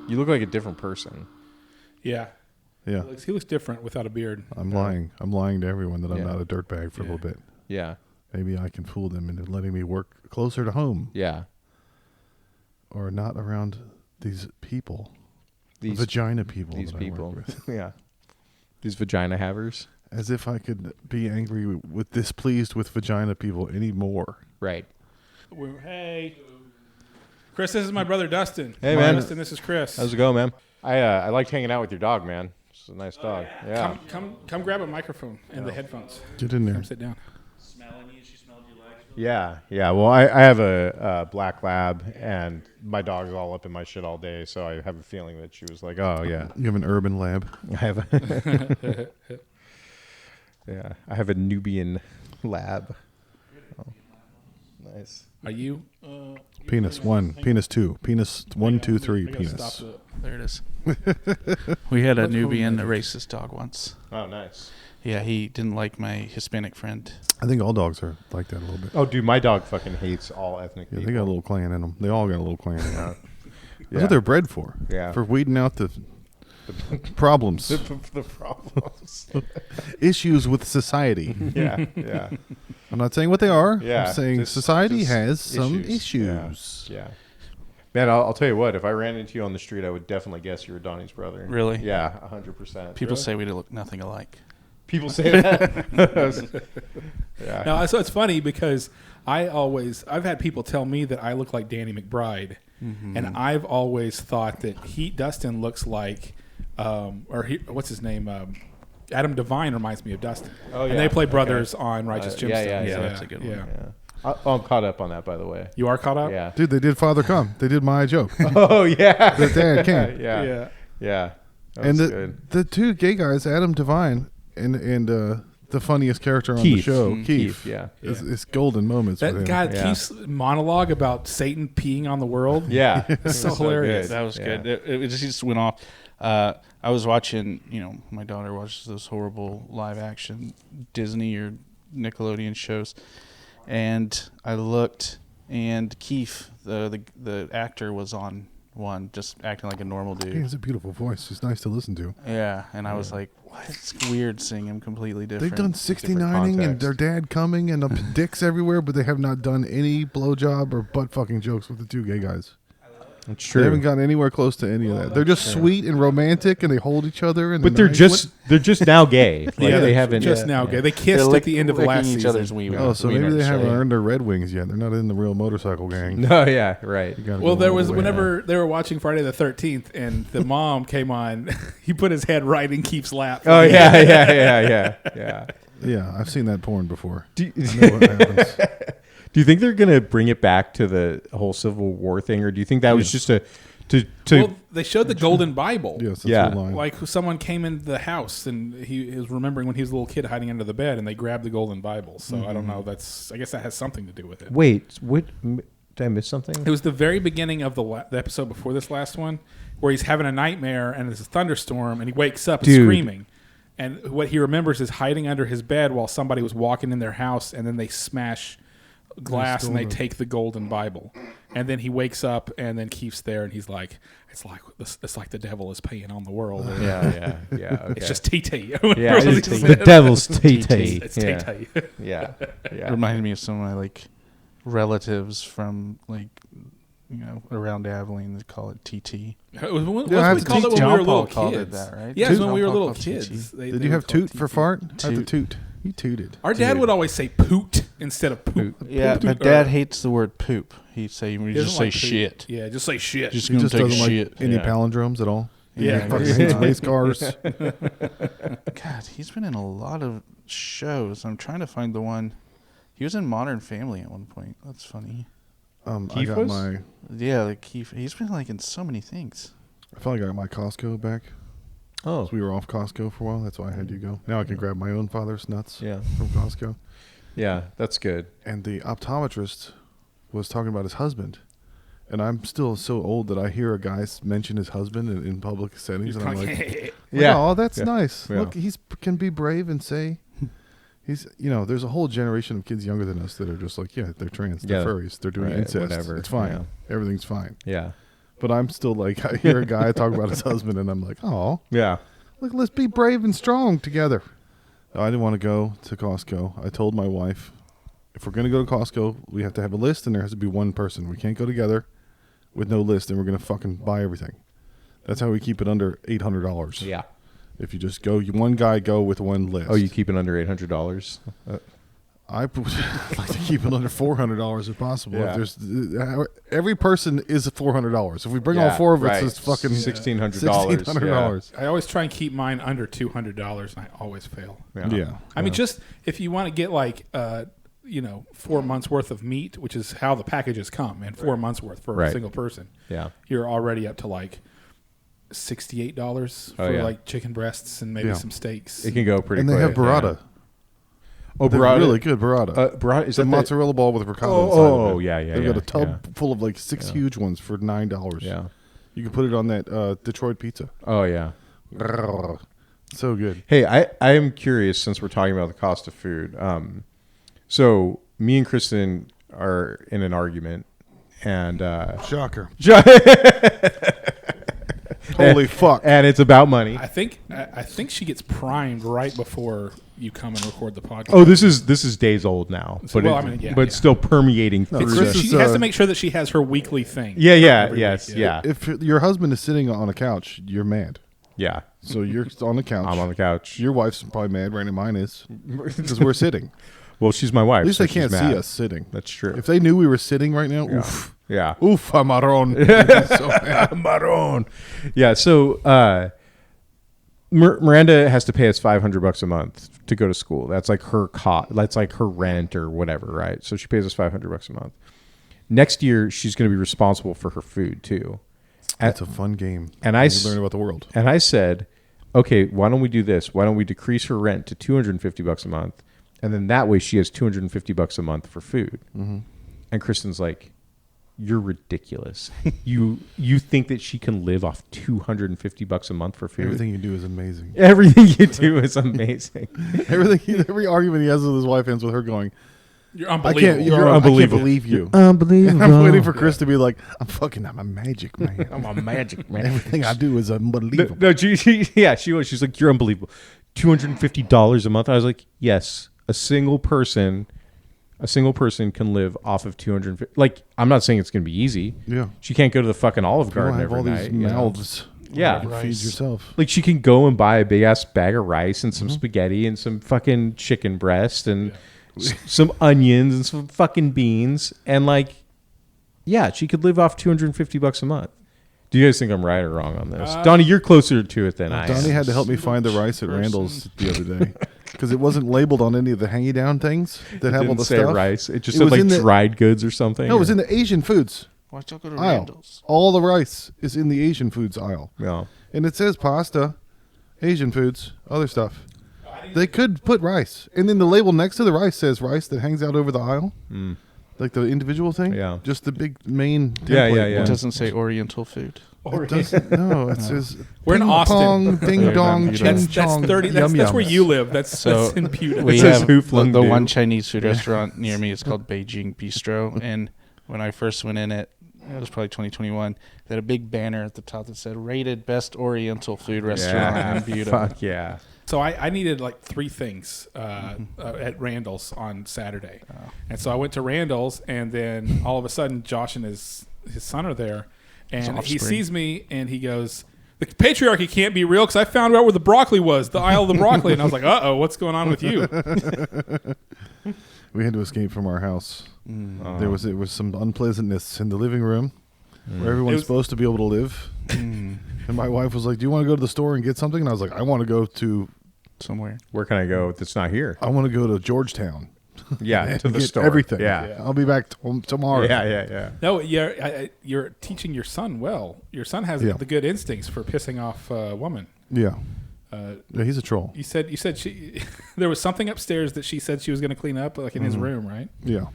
You look like a different person. Yeah. Yeah. He looks different without a beard. I'm lying. I'm lying to everyone that I'm Yeah. not a dirtbag for a little bit. Yeah. Maybe I can fool them into letting me work closer to home. Yeah. Or not around these people. These vagina people. These that people. I work with. Yeah. These vagina havers. As if I could be angry with displeased with vagina people anymore. Right. Hey. Chris, this is my brother Dustin. Hey, man. Dustin, this is Chris. How's it going, man? I liked hanging out with your dog, man. It's a nice dog. Yeah. Come grab a microphone and the headphones. Get in there. Come sit down. Smelling you, she smelled your legs. Yeah. Well, I have a black lab, and my dog's all up in my shit all day, so I have a feeling that she was like, oh, yeah. You have an urban lab. I have a yeah, I have a Nubian lab. Oh, nice. Are you? Penis 1, penis 2, penis 1, 2, 3, I gotta penis. stop There it is. We had a Nubian racist dog once. Oh, nice. Yeah, he didn't like my Hispanic friend. I think all dogs are like that a little bit. Oh, dude, my dog fucking hates all ethnic Yeah, people. they got a little clan in them. They all got a little clan in them. Yeah. That's what they're bred for. Yeah. For weeding out the problems. the problems. Issues with society. Yeah. I'm not saying what they are. Yeah, I'm saying just society has some issues. issues. Yeah. Man, I'll tell you what. If I ran into you on the street, I would definitely guess you were Donnie's brother. Really? Yeah, 100%. People Really? say we look nothing alike. People say that. Yeah. No, so it's funny because I've had people tell me that I look like Danny McBride, and I've always thought that Dustin looks like, what's his name? Adam Devine reminds me of Dustin. Oh, yeah. And they play brothers on Righteous Gemstones. Yeah, that's a good one. Yeah. I'm caught up on that, by the way. You are caught up? Yeah. Dude, they did Father Come. They did My Joke. Oh, yeah. The dad came. Yeah. That And was good. the two gay guys, Adam Devine and the funniest character on the Keith. show, Mm, Keith. Yeah. Is golden moments with That him. guy Yeah. Keith's monologue about Satan peeing on the world. Yeah. It's so hilarious. That was Yeah. good. It just went off. I was watching, my daughter watches those horrible live action Disney or Nickelodeon shows. And I looked, and Keith, the actor, was on one, just acting like a normal He dude. has a beautiful voice. He's nice to listen to. Yeah, and I was like, what? It's weird seeing him completely different. They've done 69ing and context. their dad coming and dicks everywhere, but they have not done any blowjob or butt fucking jokes with the two gay guys. It's They haven't true. gotten anywhere close to any of that. They're just sweet and romantic, and they hold each other. And But they're just now gay. Like, Yeah, they haven't just now gay. They They're kissed at the end of licking last each season. other's wee Oh, so maybe wieners, they haven't right? earned their Red Wings yet. They're not in the real motorcycle gang. No, yeah, right. You gotta Well, go there all was the way. whenever they were watching Friday the 13th, and the mom came on. He put his head right in Keith's lap. Oh yeah. Yeah, I've seen that porn before. Do, I know what happens. do you think they're gonna bring it back to the whole Civil War thing, or do you think that was just to Well, they showed the Golden Bible. Yes, that's Yeah. the line. Like someone came into the house and he was remembering when he was a little kid hiding under the bed, and they grabbed the Golden Bible. So I don't know. I guess that has something to do with it. wait? What did I miss something? It was the very beginning of the episode before this last one, where he's having a nightmare and there's a thunderstorm, and he wakes up and Dude. screaming. And what he remembers is hiding under his bed while somebody was walking in their house, and then they smash glass and they take the Golden Bible. And then he wakes up, and then Keith's there, and he's like, "It's like the devil is paying on the world." Or, Yeah. Okay. It's just TT. yeah. It's the devil's TT. It's Yeah. TT. Yeah. It reminded me of some of my relatives from around Abilene that call it TT. What Yeah, we it's called it when John we were Paul little called it kids. that, right? Yeah, it's John when we were Paul little called it kids. TT. They Did you have would call toot it for TT. fart? I had the Toot. toot. You tooted. Our dad would always say poot instead of poop. Yeah, Poop, my or- dad hates the word poop. He'd say, he just doesn't say like poop. shit. Yeah, just say shit. Just He gonna just take a doesn't like shit. any Yeah. palindromes at all. Yeah. He fucking hates race cars. God, he's been in a lot of shows. I'm trying to find the one. He was in Modern Family at one point. That's funny. I Keith got was? my. Yeah, he's been in so many things. I felt like I got my Costco back. Oh. So we were off Costco for a while. That's why I had you go. Now I can grab my own father's nuts Yeah. from Costco. Yeah. That's good. And the optometrist was talking about his husband. And I'm still so old that I hear a guy mention his husband in public settings, and I'm like, Yeah. oh, that's Yeah. nice. Yeah. Look, he's can be brave and say he's. There's a whole generation of kids younger than us that are just like, yeah, they're trans, they're Yeah. furries, they're doing Right, incest. whatever. It's fine. Yeah. Everything's fine. Yeah. But I'm still like, I hear a guy talk about his husband, and I'm like, oh, Yeah. look, let's be brave and strong together. No, I didn't want to go to Costco. I told my wife, if we're going to go to Costco, we have to have a list, and there has to be one person. We can't go together with no list, and we're going to fucking buy everything. That's how we keep it under $800. Yeah. If you just go, one guy go with one list. Oh, you keep it under $800? I would like to keep it under $400 if possible. Yeah. If there's every person is $400. If we bring all Yeah, four of us, right. it's fucking $1,600. $1,600. I always try and keep mine under $200, and I always fail. Yeah. I mean, just if you want to get like 4 months worth of meat, which is how the packages come, and 4 months worth for a single person. Yeah. You're already up to like $68 for like chicken breasts and maybe some steaks. It can go pretty And quick. they have burrata. Yeah. Oh, They're burrata. really good burrata. Burrata is the that mozzarella ball with ricotta inside Oh, of it. yeah. They've got a tub full of like 6 huge ones for $9. Yeah. You can put it on that Detroit pizza. Oh, yeah. So good. Hey, I am curious since we're talking about the cost of food. So me and Kristen are in an argument, and Shocker. Holy fuck. and it's about money. I think she gets primed right before you come and record the podcast. Oh, this is days old now, but well, I mean, yeah, but yeah. still permeating through. Chris She is, has to make sure that she has her weekly thing. Yeah, every yes, week, yeah. If your husband is sitting on a couch, you're mad. Yeah. So you're on the couch. I'm on the couch. Your wife's probably mad right now. Mine is. Because we're sitting. Well, she's my wife. At least so they can't she's see mad. us sitting. That's true. If they knew we were sitting right now, oof. Yeah. Oof, Amaron. So mad. Maroon. Yeah. So Miranda has to pay us $500 a month to go to school. That's like her that's like her rent or whatever, right? So she pays us $500 a month. Next year, she's going to be responsible for her food too. That's a fun game. And you learn about the world. And I said, okay, why don't we do this? Why don't we decrease her rent to $250 a month, and then that way she has $250 a month for food. Mm-hmm. And Kristen's like, you're ridiculous. you think that she can live off $250 a month for food? Everything you do is amazing. Everything you do is amazing. Every argument he has with his wife ends with her going, You're unbelievable. You're unbelievable. I can't believe you. Unbelievable. And I'm waiting for Chris to be like, I'm a magic man. I'm a magic man. Everything I do is unbelievable. No, she was. She's like, you're unbelievable. $250 a month. I was like, yes, a single person can live off of 250. Like, I'm not saying it's going to be easy. Yeah. She can't go to the fucking Olive You don't Garden have every all night. these you know? mouths. Yeah. to feed yourself. Like, she can go and buy a big ass bag of rice and some spaghetti and some fucking chicken breast and some onions and some fucking beans. And like, yeah, she could live off $250 a month. Do you guys think I'm right or wrong on this? Donnie, you're closer to it than I am. Donnie had to help me find the rice at Randall's the other day because it wasn't labeled on any of the hangy down things that have all the say stuff. Rice. It just It said was like in the- dried goods or something. No, it was in the Asian foods Why'd y'all go to aisle. Randall's? All the rice is in the Asian foods aisle. Yeah. And it says pasta, Asian foods, other stuff. They could put rice. And then the label next to the rice says rice that hangs out over the aisle. Like the individual thing. Yeah. Just the big main template. Yeah. It doesn't say Oriental food. It doesn't, no, it says We're in ping Austin. Pong, ding dong, That's- ching That's chong, 30. yum That's where yums. you live. That's So in Buda. we says have Hooflung the Dew. one Chinese food restaurant near me. It's called Beijing Bistro, and when I first went in it was probably 2021. They had a big banner at the top that said "Rated Best Oriental Food Restaurant in Buda." Fuck yeah. So I needed like 3 things at Randall's on Saturday. And so I went to Randall's, and then all of a sudden Josh and his son are there, and he sees me and he goes, "The patriarchy can't be real because I found out where the broccoli was, the aisle of the broccoli." And I was like, "Uh-oh, what's going on with you?" We had to escape from our house. There was some unpleasantness in the living room where everyone's supposed to be able to live. And my wife was like, "Do you want to go to the store and get something?" And I was like, "I want to go to Somewhere. Where can I go that's not here? I want to go to Georgetown. Yeah, and to the get store. everything. Yeah. I'll be back tomorrow." Yeah. No, you're teaching your son well. Your son has the good instincts for pissing off a woman. Yeah. Yeah, he's a troll. You said she there was something upstairs that she said she was going to clean up, like in his room, right? Yeah.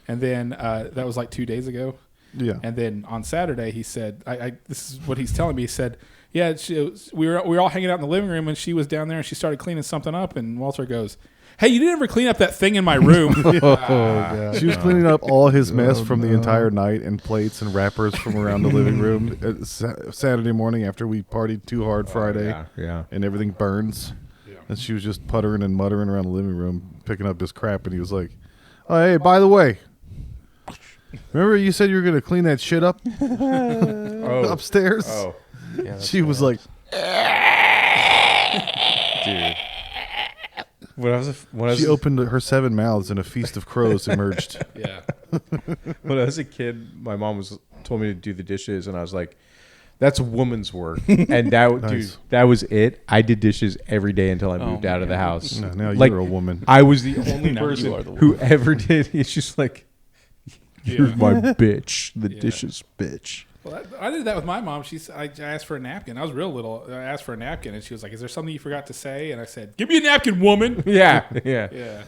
And then that was like 2 days ago. Yeah. And then on Saturday, he said, "This is what he's telling me." He said, "Yeah, we were all hanging out in the living room, and she was down there, and she started cleaning something up." And Walter goes, Hey, you didn't ever clean up that thing in my room. She was cleaning up all his mess from the entire night and plates and wrappers from around the living room. Saturday morning after we partied too hard Friday, Yeah. and everything burns. And she was just puttering and muttering around the living room, picking up this crap. And he was like, "Oh, hey, by the way, remember you said you were going to clean that shit up upstairs?" Oh, Yeah, she was like, dude. When I was she opened her 7 mouths and a feast of crows emerged. Yeah. when I was a kid, my mom told me to do the dishes, and I was like, "That's woman's work." And that, Nice. dude, that was it. I did dishes every day until I moved out of the house. No, now Like, you're a woman. I was the only Now you person are the who ever did. It's just like, "You're Yeah. my bitch, the Yeah. dishes bitch." Well, I did that with my mom. I asked for a napkin. I was real little. I asked for a napkin, and she was like, "Is there something you forgot to say?" And I said, "Give me a napkin, woman." Yeah. Yeah.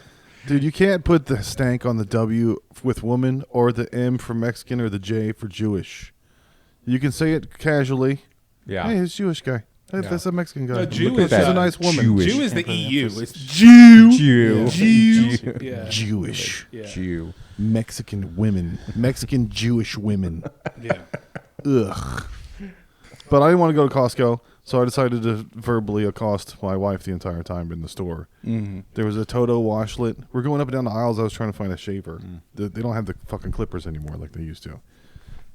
Dude, you can't put the stank on the W with woman or the M for Mexican or the J for Jewish. You can say it casually. Yeah. Hey, it's Jewish guy. Hey, Yeah. that's a Mexican guy. A Jew Look at is that. She's a a nice woman. Jewish. Jew is the Can't put an EU. emphasis. It's Jew. Jew. Yeah. Jewish. Yeah. Jew. Mexican women. Mexican Jewish women. Yeah. Ugh. But I didn't want to go to Costco, so I decided to verbally accost my wife the entire time in the store. Mm-hmm. There was a Toto washlet. We're going up and down the aisles. I was trying to find a shaver. They don't have the fucking clippers anymore like they used to.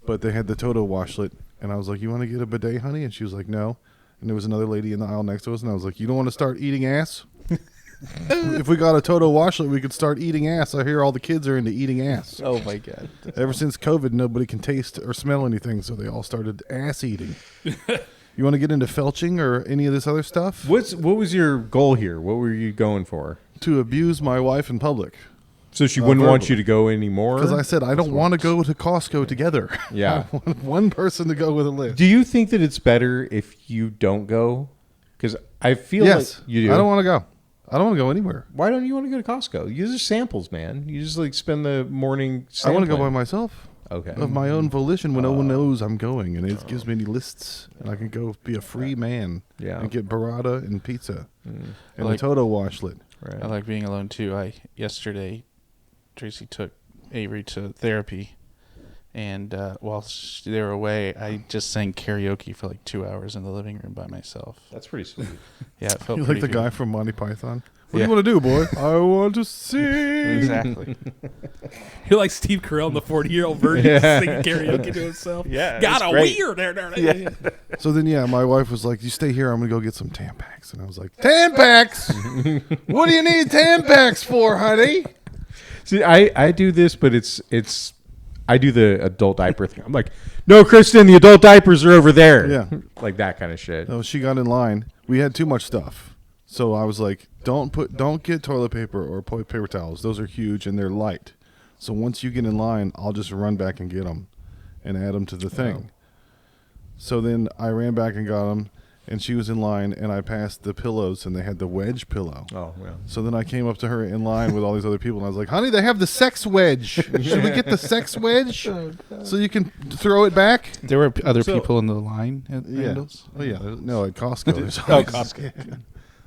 But they had the Toto washlet, and I was like, "You want to get a bidet, honey?" And she was like, "No." And there was another lady in the aisle next to us, and I was like, "You don't want to start eating ass?" If we got a Toto washlet, we could start eating ass. I hear all the kids are into eating ass. Oh my god. Ever since COVID, nobody can taste or smell anything, so they all started ass eating. You want to get into felching or any of this other stuff? What was your goal here? What were you going for? To abuse my wife in public. So she wouldn't want verbally. you to go anymore? Because I said, I don't want to go to Costco together. Yeah. I want one person to go with a list. Do you think that it's better if you don't go? Because I feel Yes. like you do. I don't want to go. I don't want to go anywhere. Why don't you want to go to Costco? Use your samples, man. You just like spend the morning I want to go by sampling. myself. Okay. Of my own volition when no one knows I'm going. And it gives me lists. And I can go be a free man. Yeah. And get burrata and pizza. And Like- a Toto washlet. Right. I like being alone too. Yesterday, Tracy took Avery to therapy, and while they were away, I just sang karaoke for like 2 hours in the living room by myself. That's pretty sweet. Yeah, it felt You like pretty the good. guy from Monty Python? What Yeah. do you want to do, boy? I want to sing. Exactly. You're like Steve Carell in the 40-year-old virgin singing karaoke to himself. Yeah, Got it's a great. weird there. So then, yeah, my wife was like, "You stay here. I'm gonna go get some Tampax." And I was like, "Tampax? What do you need Tampax for, honey?" See, I do this, but it's I do the adult diaper thing. I'm like, "No, Kristen, the adult diapers are over there." Yeah. Like that kind of shit. So she got in line. We had too much stuff, so I was like, don't get toilet paper or paper towels. Those are huge and they're light. So once you get in line, I'll just run back and get them and add them to the thing." So then I ran back and got them, and she was in line, and I passed the pillows, and they had the wedge pillow. Oh, well. So then I came up to her in line with all these other people, and I was like, "Honey, they have the sex wedge. Should we get the sex wedge so you can throw it back?" There were other So- people in the line at Yeah. Randall's. Oh yeah. No, at Costco. There's Oh, always, Costco.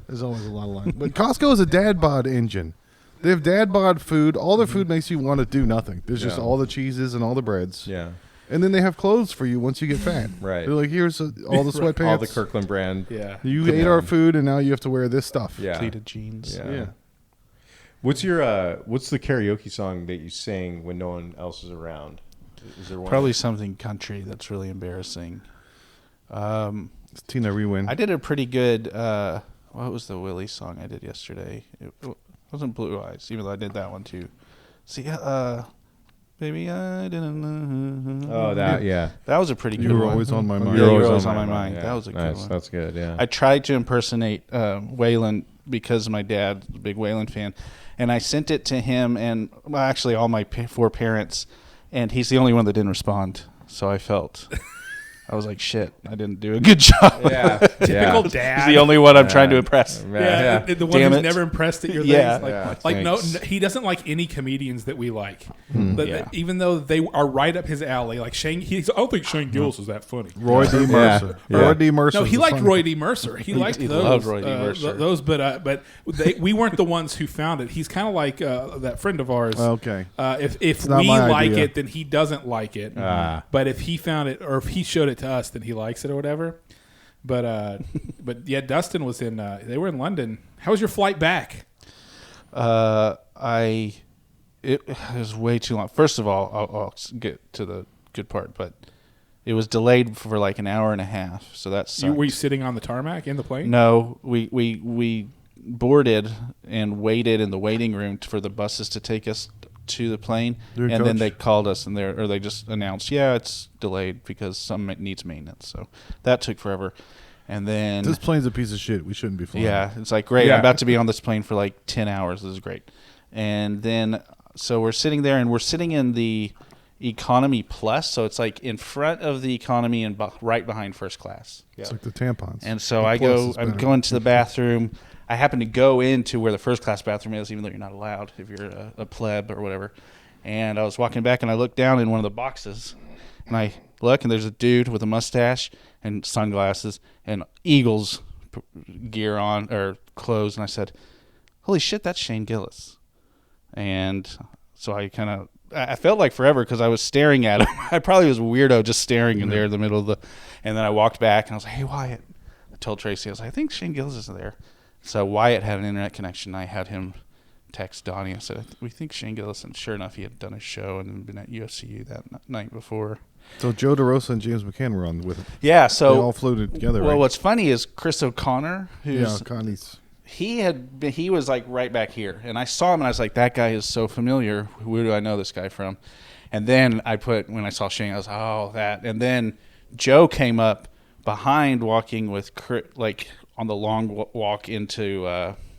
There's always a lot of line. But Costco is a dad bod engine. They have dad bod food. All their food makes you want to do nothing. There's just Yeah. all the cheeses and all the breads. Yeah. And then they have clothes for you once you get fat. Right. They're like, "Here's all the sweatpants. All the Kirkland brand. Yeah. You ate our food, and now you have to wear this stuff." Yeah. Pleated jeans. Yeah. Yeah. What's the karaoke song that you sing when no one else is around? Is there one? Probably something country that's really embarrassing. It's Tina Rewin. I did a pretty good. What was the Willie song I did yesterday? It wasn't Blue Eyes, even though I did that one too. See, baby, I didn't know. Oh, that, yeah. That was a pretty good You were one. always on my mind. Yeah, you're always on my mind. Yeah. That was a good Nice. one. That's good, yeah. I tried to impersonate Waylon because my dad's a big Waylon fan, and I sent it to him and actually all my 4 parents, and he's the only one that didn't respond. So I felt I was like, shit, I didn't do a good job. Yeah. Typical Yeah. dad. He's the only one I'm trying to impress. Yeah, the one Damn who's it. never impressed at your Yeah. things. Yeah, Like no, thanks. he doesn't like any comedians that we like. Yeah. Even though they are right up his alley. Like Shane, I don't think Shane Gillis is that funny. Roy D. Mercer. Yeah. Roy D. Mercer. No, he liked Roy D. Mercer. He liked he those. loved Roy D. Mercer. Those, but we weren't the ones who found it. He's kind of like that friend of ours. Okay. If not we my like idea. it, then he doesn't like it. But if he found it, or if he showed it to us, then he likes it or whatever. But yeah, Dustin was in. They were in London. How was your flight back? It was way too long. First of all, I'll get to the good part, but it was delayed for like an hour and a half. So that sucked. Were you sitting on the tarmac in the plane? No, we boarded and waited in the waiting room for the buses to take us to the plane, Your and then coach? they called us and they just announced, yeah, it's delayed because some needs maintenance. So that took forever, and then This plane's a piece of shit. We shouldn't be flying. yeah, it's like great. Yeah. I'm about to be on this plane for like 10 hours. This is great, and then so we're sitting there and we're sitting in the economy plus, so it's like in front of the economy and right behind first class. It's like the tampons. And so The plus is I'm better. going to the bathroom. I happen to go into where the first class bathroom is, even though you're not allowed if you're a pleb or whatever. And I was walking back, and I looked down in one of the boxes, and I look, and there's a dude with a mustache and sunglasses and Eagles gear on, or clothes, and I said, holy shit, that's Shane Gillis. And so I felt like forever because I was staring at him. I probably was a weirdo just staring in there in the middle of and then I walked back, and I was like, hey, Wyatt. I told Tracy, I was like, I think Shane Gillis is there. So Wyatt had an internet connection. I had him text Donnie. I said, we think Shane Gillis. And sure enough, he had done a show and been at UFCU that night before. So Joe DeRosa and James McCann were on with it. Yeah, They so all flew together, well, right? what's funny is Chris O'Connor, Yeah, who's Connie's. he was like right back here, and I saw him and I was like, that guy is so familiar. Where do I know this guy from? And then when I saw Shane, I was that. And then Joe came up behind, walking with Chris, like on the long walk into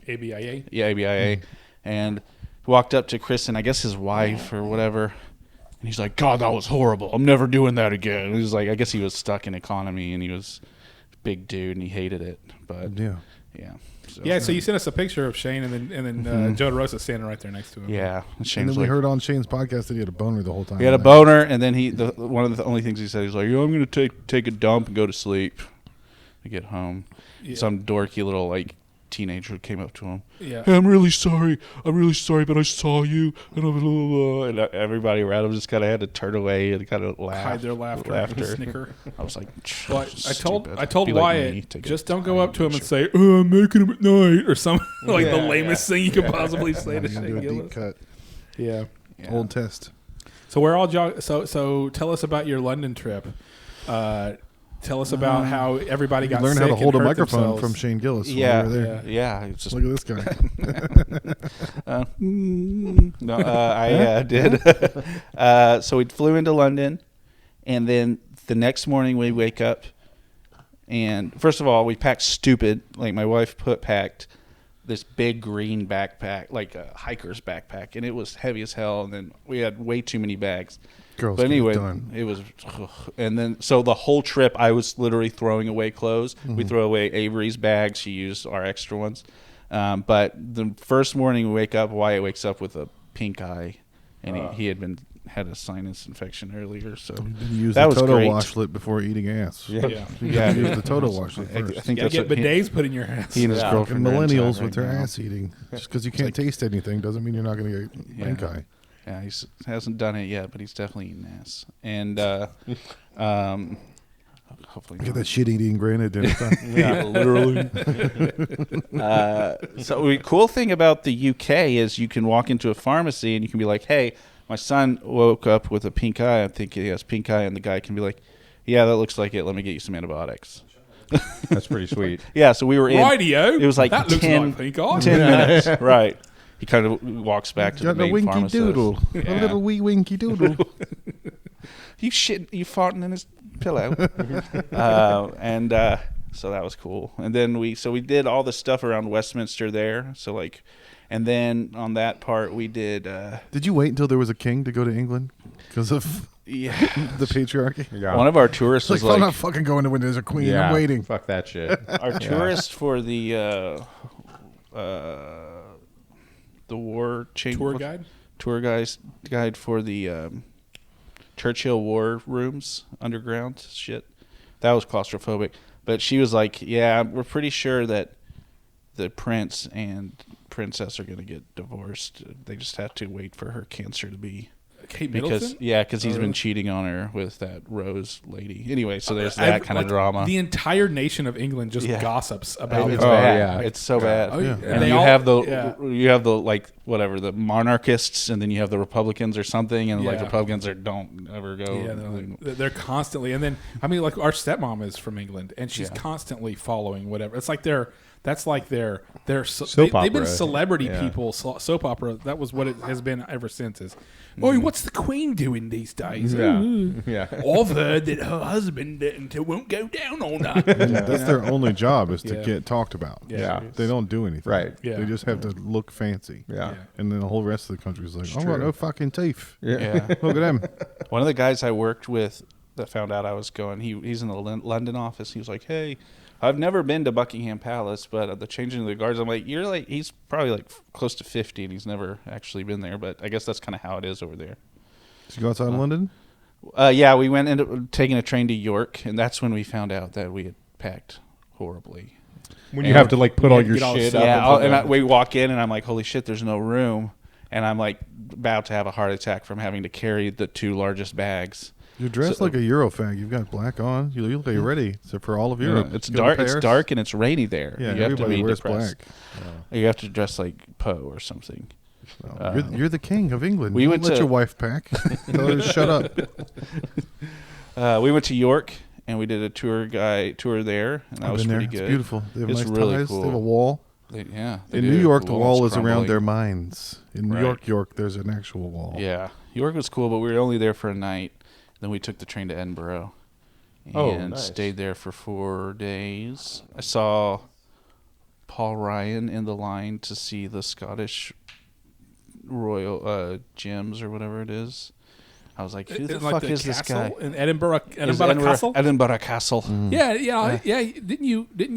ABIA. ABIA, and walked up to Chris and I guess his wife or whatever, and he's like, God, that was horrible. I'm never doing that again. And he was like, I guess he was stuck in economy, and he was a big dude and he hated it, but Yeah. yeah. So, Yeah, so you sent us a picture of Shane, and then Joe DeRosa standing right there next to him. yeah. Shane And was then we like, heard on Shane's podcast that he had a boner the whole time. he had a boner, and then one of the only things he said, he's like, I'm going to take a dump and go to sleep to get home. Yeah. Some dorky little like teenager came up to him. Yeah. Hey, I'm really sorry, but I saw you, and blah, blah, blah. And everybody around him just kind of had to turn away and kind of laugh, Hide their laughter. Snicker. I was like, Well, stupid. I told Be like Wyatt, me, take just a don't go up to him and sure. say, "Oh, I'm making him at night," or something like the Yeah, lamest thing you could possibly say to He's gonna Shane do a deep Gillis. cut. Yeah. Yeah. Old test. So we're all so tell us about your London trip. Tell us about how everybody got Learn sick how to and hold a hurt microphone themselves. from Shane Gillis. Yeah, While we were there. yeah. It's just Look at this guy. no, I did. So we flew into London, and then the next morning we wake up, and first of all we packed stupid. Like my wife packed this big green backpack, like a hiker's backpack, and it was heavy as hell. And then we had way too many bags. Girls, But anyway, get it done. it was, and then so the whole trip I was literally throwing away clothes. We throw away Avery's bags. She used our extra ones. But the first morning we wake up, Wyatt wakes up with a pink eye, and he had a sinus infection earlier. So You use that the was Toto great. washlet before eating ass. Yeah. You Yeah. gotta use the Toto washlet I first. think You that's get what bidets put in your ass. he and his Yeah. And girlfriend are into millennials right with their now. ass eating. Just because you can't taste anything doesn't mean you're not going to get pink Yeah. eye. Yeah, he hasn't done it yet, but he's definitely eating ass. And hopefully Get not. that shit eating granted dinner time. Yeah, literally. So the cool thing about the UK is you can walk into a pharmacy and you can be like, hey, my son woke up with a pink eye. I think he has pink eye. And the guy can be like, yeah, that looks like it. Let me get you some antibiotics. That's pretty sweet. Yeah, so we were in. Rightio. It was like that 10 looks like pink eye. 10 minutes. Right. He kind of walks back to the Got a main winky pharmacist. doodle. A Yeah. little wee winky doodle. You farting in his pillow. So that was cool. And then we did all the stuff around Westminster there. So like, and then on that part we did. Did you wait until there was a king to go to England? Because of Yeah. The patriarchy. Yeah. One of our tourists It's like, was I'm like, not fucking going to when there's a queen. Yeah. I'm waiting. Fuck that shit. our tourist for the war tour guide for the Churchill War rooms, underground shit. That was claustrophobic. But she was like, yeah, we're pretty sure that the prince and princess are going to get divorced. They just have to wait for her cancer to be... Kate Middleton? Because he's really? been cheating on her with that Rose lady. Anyway, so there's that kind of drama. The entire nation of England just gossips about It's her. bad. yeah. It's so bad. Oh, yeah. And They you all- have the yeah. like whatever the monarchists, and then you have the Republicans or something, and like Yeah. Republicans don't ever go. Yeah, they're constantly, and then I mean, like our stepmom is from England, and she's constantly following whatever. It's like that's like their Soap they've been opera. celebrity Yeah. people, soap opera. That was what it has been ever since. Is what's the Queen doing these days? Yeah. Ooh. Yeah. I've heard that her husband won't go down on her. That's their only job is to Yeah. get talked about. Yeah. They don't do anything. Right. Yeah. They just have to look fancy. Yeah. And then the whole rest of the country is like, It's I got true. no fucking teeth. Yeah. Look at them. One of the guys I worked with that found out I was going, he's in the London office. He was like, "Hey, I've never been to Buckingham Palace, but the changing of the guards." I'm like, he's probably like close to 50, and he's never actually been there. But I guess that's kind of how it is over there. Did you go outside London? Yeah, we went into taking a train to York, and that's when we found out that we had packed horribly. When you have to like put all your get all the shit stuff up. Yeah, into the- we walk in, and I'm like, "Holy shit, there's no room," and I'm like about to have a heart attack from having to carry the 2 largest bags. You're dressed like a Eurofag. You've got black on. You look like you're ready. Except for all of Europe. It's Go to dark. It's Paris. dark, and it's rainy there. Yeah, you have to everybody be wears depressed. black. You have to dress like Poe or something. No, you're the king of England. we You went let to- your wife pack. Tell her to shut up. We went to York, and we did a tour there, and that I've was been there. pretty good. It's beautiful. They have It's nice really ties. cool. They have a wall. They In do. New York, the wall wall's is around crumbling. their minds. In Right. York, there's an actual wall. Yeah, York was cool, but we were only there for a night. Then we took the train to Edinburgh and Oh, nice. stayed there for 4 days. I saw Paul Ryan in the line to see the Scottish Royal Gems or whatever it is. I was like, who the Like fuck the is this guy? castle in Edinburgh Is Castle. Edinburgh Castle. Yeah. Didn't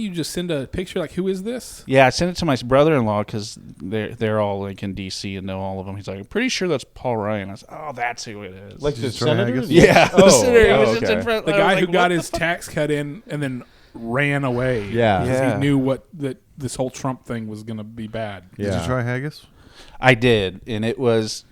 you just send a picture? Like, who is this? Yeah, I sent it to my brother-in-law because they're all like in D.C. and know all of them. He's like, I'm pretty sure that's Paul Ryan. I was like, oh, that's who it is. Like the Did you try senator? haggis? yeah, the Oh, senator, he oh, was just in okay. front. The I was guy like, who got what his tax cut in and then ran away. Yeah. 'Cause Yeah. he knew that this whole Trump thing was going to be bad. Did you try haggis? I did, and it was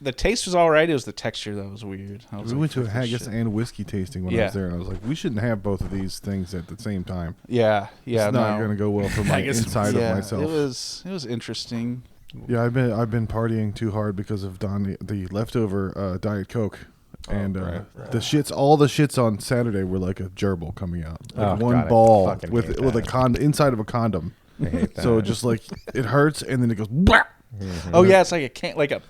the taste was all right. It was the texture that was weird. I was We like, went to a "Fuck this haggis shit." and whiskey tasting when I Yeah. was there, and I was like, we shouldn't have both of these things at the same time. Yeah, It's not going to go well for my Haggis- inside yeah, of myself. it was interesting. Yeah, I've been partying too hard because of the leftover Diet Coke, and right. the shits on Saturday were like a gerbil coming out, like Oh, one God, I ball fucking with hate a that. inside of a condom. I hate that. So just like it hurts, and then it goes. Blah! Oh yeah, it's like a can like a.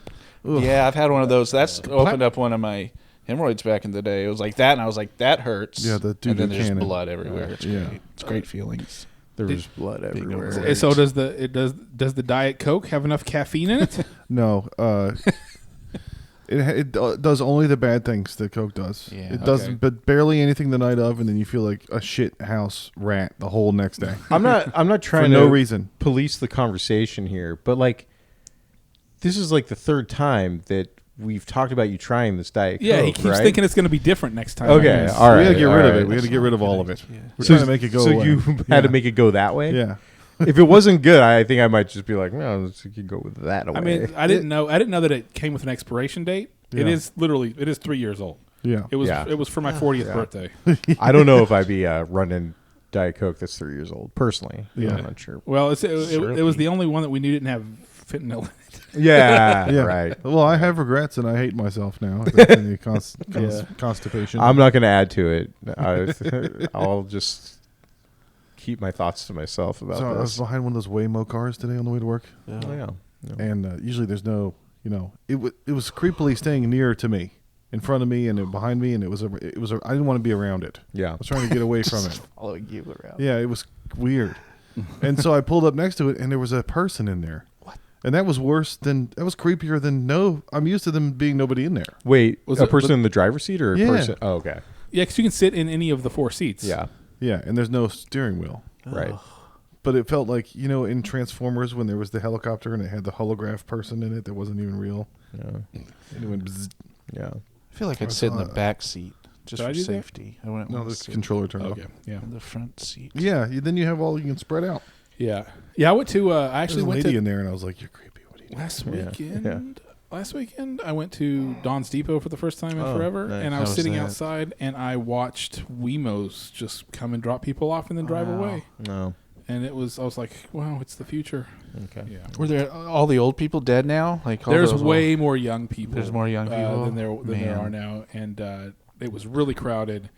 Ugh. Yeah, I've had one of those. That's opened up one of my hemorrhoids back in the day. It was like that, and I was like, that hurts. Yeah, the and doo-doo then there's cannon. blood everywhere. It's Yeah. great. It's great feelings. There was blood everywhere. over- So does the Diet Coke have enough caffeine in it? No, it does only the bad things that Coke does. Yeah. It does, Okay. but barely anything the night of, and then you feel like a shit house rat the whole next day I'm not for trying no to reason. police the conversation here, but like this is like the third time that we've talked about you trying this Diet Coke. Yeah, he keeps right? thinking it's going to be different next time. Okay, Yeah. all right. We got to get all rid of right. it. We got to get rid of all of it. We're So- trying to make it go So away. you had Yeah. to make it go that way. Yeah. If it wasn't good, I think I might just be like, no, you could go with that away. I mean, I didn't know that it came with an expiration date. It Yeah. is 3 years old. Yeah. It was Yeah. it was for my 40th birthday. I don't know if I'd be running Diet Coke that's 3 years old personally. Yeah. I'm not sure. Well, it was the only one that we knew didn't have fentanyl in it. Yeah, Yeah. right. Well, I have regrets and I hate myself now. If there's any constipation. I'm not going to add to it. I'll just keep my thoughts to myself about So I was this. behind one of those Waymo cars today on the way to work, Oh, yeah. and usually there's no, it was creepily staying near to me, in front of me and behind me, and I didn't want to be around it. Yeah. I was trying to get away from it. Following you around. Yeah, it was weird. And so I pulled up next to it, and there was a person in there. What? And that was creepier than I'm used to them being nobody in there. Wait, Was a it person in the driver's seat or a Yeah. person? Oh, okay. Yeah, because you can sit in any of the 4 seats. Yeah. Yeah, and there's no steering wheel. Right. But it felt like, in Transformers when there was the helicopter and it had the holograph person in it that wasn't even real. Yeah. And it went bzzz. Yeah. I feel like I'd sit in the back seat just Did I for do that? safety. I wouldn't No, want the to sit controller turned off. Okay. Yeah. in the front seat. Yeah, then you have you can spread out. Yeah. Yeah. I went to. I There's actually a went lady to in there, and I was like, "You're creepy. What are you doing?" last Yeah. weekend. Last weekend, I went to Don's Depot for the first time in Oh, forever, nice. and I How was was sitting that? outside, and I watched Wemos just come and drop people off and then drive away. No. And I was like, wow, it's the future. Okay. Yeah. Were there all the old people dead now? Like all There's those way more young people. There's more young people than there Man. are now, and it was really crowded.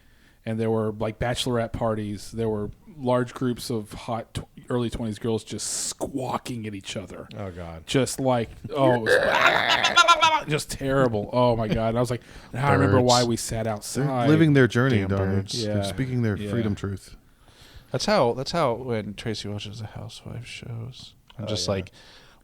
And there were like bachelorette parties. There were large groups of hot early 20s girls just squawking at each other. Oh God. Just like it was just terrible. Oh my God! And I was like, now I remember Birds. why we sat They're outside. living their journey, Damn Donnie. birds. They're Yeah. speaking their Yeah. freedom truth. That's how when Tracy watches the Housewives shows. I'm just like,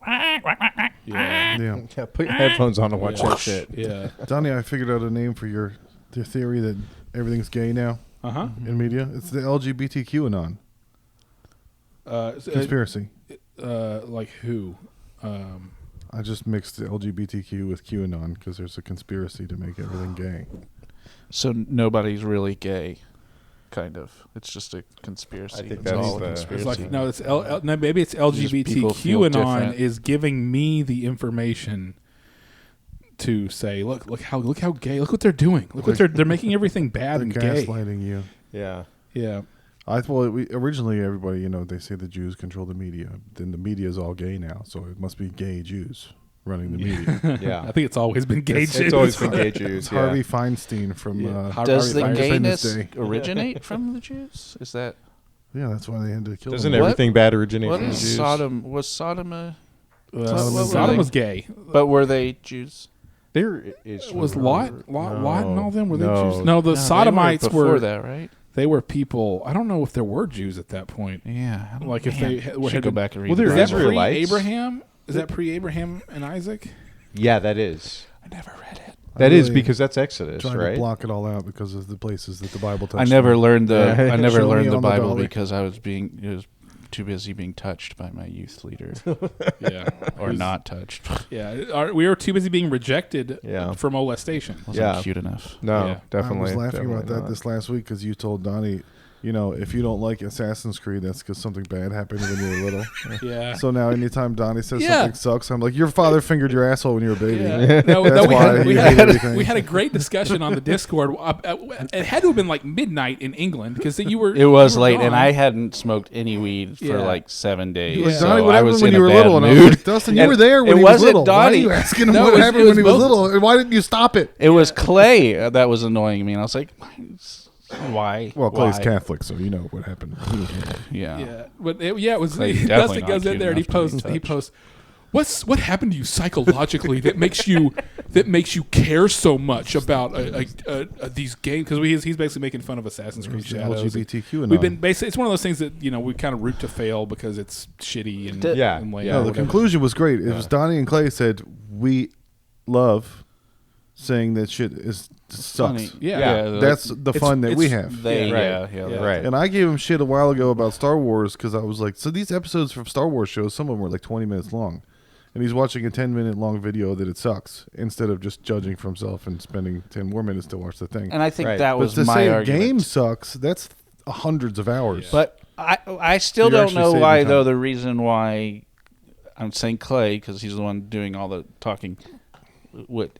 yeah, Yeah, Yeah. Put your headphones on and watch Yeah. that shit. yeah. Donnie, I figured out a name for your theory that everything's gay now Uh huh. in media. It's the LGBTQ anon conspiracy. Like who? I just mixed the LGBTQ with QAnon because there's a conspiracy to make everything gay. so nobody's really gay, kind of. It's just a conspiracy. I think It's that's all a the- It's conspiracy. like no, it's no, maybe it's people LGBTQ feel and on different. is giving me the information to say, look how gay, look what they're doing, look what they're making everything bad They're and gay. gaslighting you. Yeah. Yeah, Originally everybody, they say the Jews control the media. Then the media is all gay now, so it must be gay Jews running the media. Yeah. I think it's always been gay. It's Jews. always been gay Jews. It's Yeah. Harvey Feinstein from. Yeah. Does the Harvey Famous gayness Day. originate from the Jews? Is that Yeah, that's why they had to kill Doesn't him. everything bad originate what from the is Jews? Sodom? Was Sodom a? Sodom what is were Sodom they? was gay. But were they Jews? There is Was no- Lot and all them were they no. Jews? No, the No, they Sodomites before were that, right? They were people. I don't know if there were Jews at that point. Yeah. I don't- Like if man, they should had go been- back and read. Well, the there's Is that Bible. Israelites. pre-Abraham? Is that pre-Abraham and Isaac? Yeah, that is. I never read it. That is really because that's Exodus, Trying right? to block it all out because of the places that the Bible touched. I never on. learned the. I never Show me learned the on the Bible dollar. because I was too busy being touched by my youth leader, Yeah, or not touched. Yeah, we were too busy being rejected Yeah. for molestation. Wasn't Yeah. cute enough. No, Yeah. definitely. I was laughing about definitely that not. this last week because you told Donnie, if you don't like Assassin's Creed, that's because something bad happened when you were little. Yeah. So now anytime Donnie says Yeah. something sucks, I'm like, your father fingered your asshole when you were a baby. Yeah. No, That's why we you had, hate everything. we had a great discussion on the Discord. It had to have been like midnight in England because you were. It was you were late, and gone. I hadn't smoked any weed for Yeah. like 7 days. He was so Donnie, what I happened was when in you a were bad little? And I was mood. like, Dustin, you And were there when it he was wasn't little. Why are Donnie. you asking him No, what it was- happened it was when he was both- little? And why didn't you stop it? It was Clay that was annoying me, and I was like, "Why? Well, Clay's Why? Catholic, so you know what happened. Yeah. Yeah, but it was. Clay definitely Dustin not goes in cute there and he enough to be posts. touched. What happened to you psychologically that makes you care so much about these games? Because he's basically making fun of Assassin's Creed It's the Shadows. LGBTQ and We've all. been basically. It's one of those things that we kind of root to fail because it's shitty and Yeah. and lame Yeah, or No, the whatever. conclusion was great. It was Donnie and Clay said, we love saying that shit sucks. Funny. Yeah. That's the fun that we have. They, Yeah. yeah, Yeah. Right. And I gave him shit a while ago about Star Wars because I was like, so these episodes from Star Wars shows, some of them were like 20 minutes long. And he's watching a 10-minute long video that it sucks instead of just judging for himself and spending 10 more minutes to watch the thing. And I think Right. that But was to my say a argument. game sucks, that's hundreds of hours. But I still You're don't actually know saving why, time. though, the reason why I'm saying Clay, because he's the one doing all the talking, would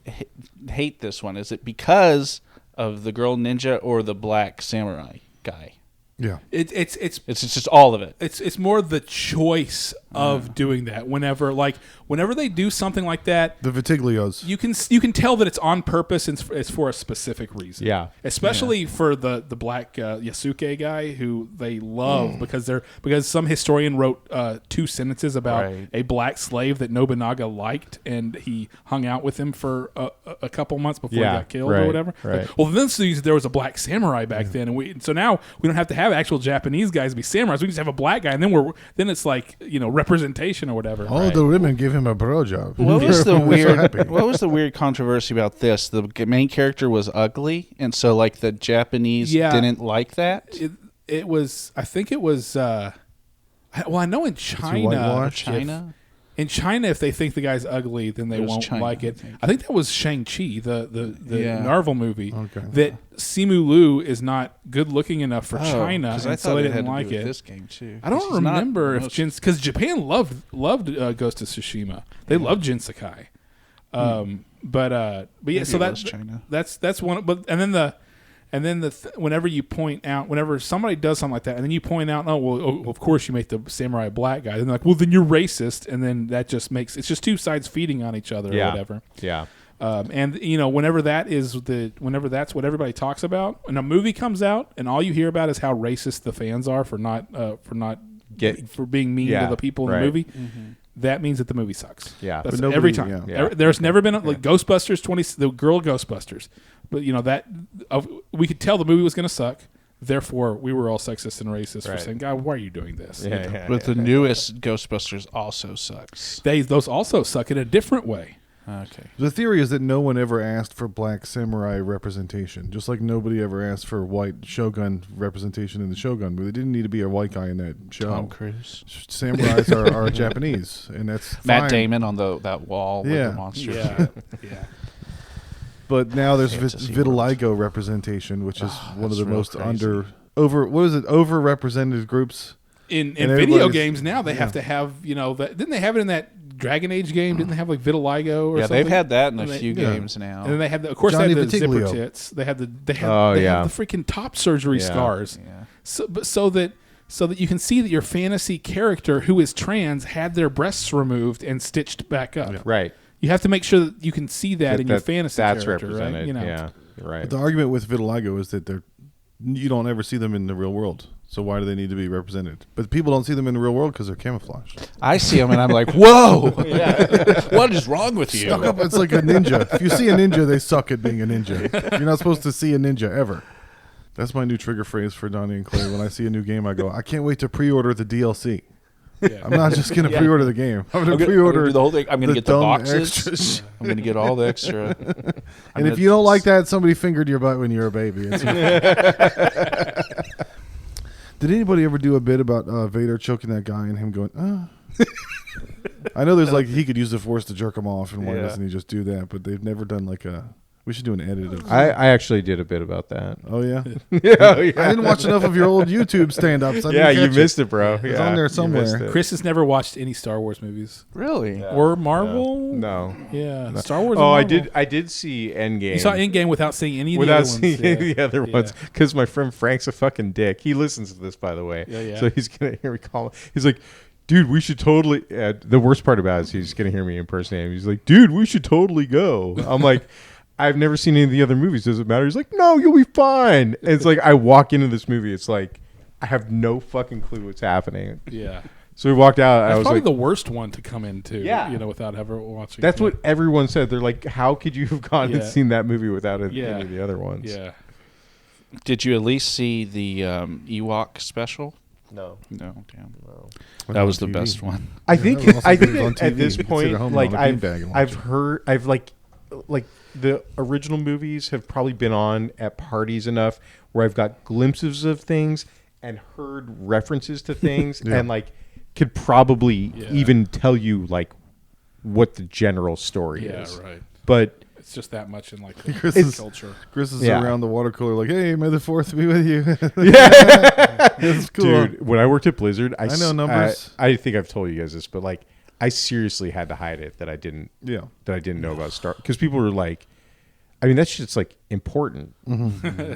hate this one. Is it because of the girl ninja or the black samurai guy? Yeah. It's It's just all of it. it's more the choice of doing that. Whenever they do something like that, The Vitiglios. you can tell that it's on purpose and it's for a specific reason. Yeah. Especially for the black Yasuke guy who they love because some historian wrote 2 sentences about Right. a black slave that Nobunaga liked and he hung out with him for a couple months before he Yeah, got killed or right, whatever. right. Like, well, then there was a black samurai back then, and so now we don't have to have actual Japanese guys be samurais. We just have a black guy, and then it's like representation or whatever. All of the women give him a bro job. What was the So weird? happy. What was the weird controversy about this? The main character was ugly, and so like the Japanese didn't like that. It was. I think it was. Well, I know in whitewashed? In China, if they think the guy's ugly, then they won't like it. I think that was Shang-Chi, the Marvel movie. Okay. That Simu Liu is not good looking enough for China, and so they didn't like it. This game too. I don't remember if because Japan loved Ghost of Tsushima. They loved Jin Sakai. But yeah, maybe so that's one. But and then whenever you point out, whenever somebody does something like that, and then you point out, of course you make the samurai black guy. Then they're like, well, then you're racist, and then that just makes it's just two sides feeding on each other or whatever. Yeah. And whenever that's what everybody talks about, and a movie comes out, and all you hear about is how racist the fans are for being mean to the people in the movie. Mm-hmm. That means that the movie sucks. Yeah, that's every time. Yeah. There's never been like Ghostbusters the girl Ghostbusters, but we could tell the movie was going to suck. Therefore, we were all sexist and racist for saying, "God, why are you doing this?" But the newest Ghostbusters also sucks. Those also suck in a different way. Okay. The theory is that no one ever asked for black samurai representation, just like nobody ever asked for white Shogun representation in the Shogun movie. There didn't need to be a white guy in that show. Tom Cruise. Samurais are Japanese, and that's Matt fine. Damon on that wall with the monsters. Yeah. But now there's vitiligo representation, which is one of the most overrepresented groups. In video games now, they have to have, didn't they have it in that Dragon Age game? Didn't they have like vitiligo or something? Yeah, they've had that in a few games now. And then they had, of course, Johnny they had the Vitiglio. zipper tits. They had the freaking top surgery scars. Yeah. So that you can see that your fantasy character who is trans had their breasts removed and stitched back up. Yeah. Right. You have to make sure that you can see that in your fantasy that's character, represented. right? Yeah, you're right. But the argument with vitiligo is that you don't ever see them in the real world. So why do they need to be represented? But people don't see them in the real world because they're camouflaged. I see them and I'm like, whoa! What is wrong with you? Stuck up, it's like a ninja. If you see a ninja, they suck at being a ninja. You're not supposed to see a ninja ever. That's my new trigger phrase for Donnie and Clay. When I see a new game, I go, I can't wait to pre-order the DLC. Yeah. I'm not just going to pre-order the game. I'm going to pre-order the whole thing. I'm going to get the boxes. Extras. I'm going to get all the extra. And if you don't like that, somebody fingered your butt when you were a baby. Did anybody ever do a bit about Vader choking that guy and him going, I know there's he could use the Force to jerk him off, and why doesn't he just do that? But they've never done we should do an edit of I actually did a bit about that. Oh, yeah? Yeah. I didn't watch enough of your old YouTube stand-ups. You missed it, bro. It's on there somewhere. Chris has never watched any Star Wars movies. Really? Or Marvel? No. Yeah. No. Star Wars Oh, and Marvel. I did see Endgame. You saw Endgame without seeing any of the other ones. Without seeing any of the other ones. Because my friend Frank's a fucking dick. He listens to this, by the way. Yeah. So he's going to hear me call. He's like, dude, we should totally. The worst part about it is he's going to hear me impersonate him. He's like, dude, we should totally go. I'm like, I've never seen any of the other movies. Does it matter? He's like, no, you'll be fine. And it's like, I walk into this movie. It's like, I have no fucking clue what's happening. Yeah. So we walked out. That's I was probably like, the worst one to come into. Yeah. Without ever watching. That's what everyone said. They're like, how could you have gone and seen that movie without any of the other ones? Yeah. Did you at least see the Ewok special? No. No, damn. No. That was the best one. I think TV. at this point, like I've heard, the original movies have probably been on at parties enough where I've got glimpses of things and heard references to things and could probably even tell you what the general story is. Yeah, right. But it's just that much in the culture. Chris is around the water cooler like, hey, may the fourth be with you. It's cool. Dude, when I worked at Blizzard, I know numbers. I think I've told you guys this, but I seriously had to hide it that I didn't know about Star, because people were like, I mean, that shit's important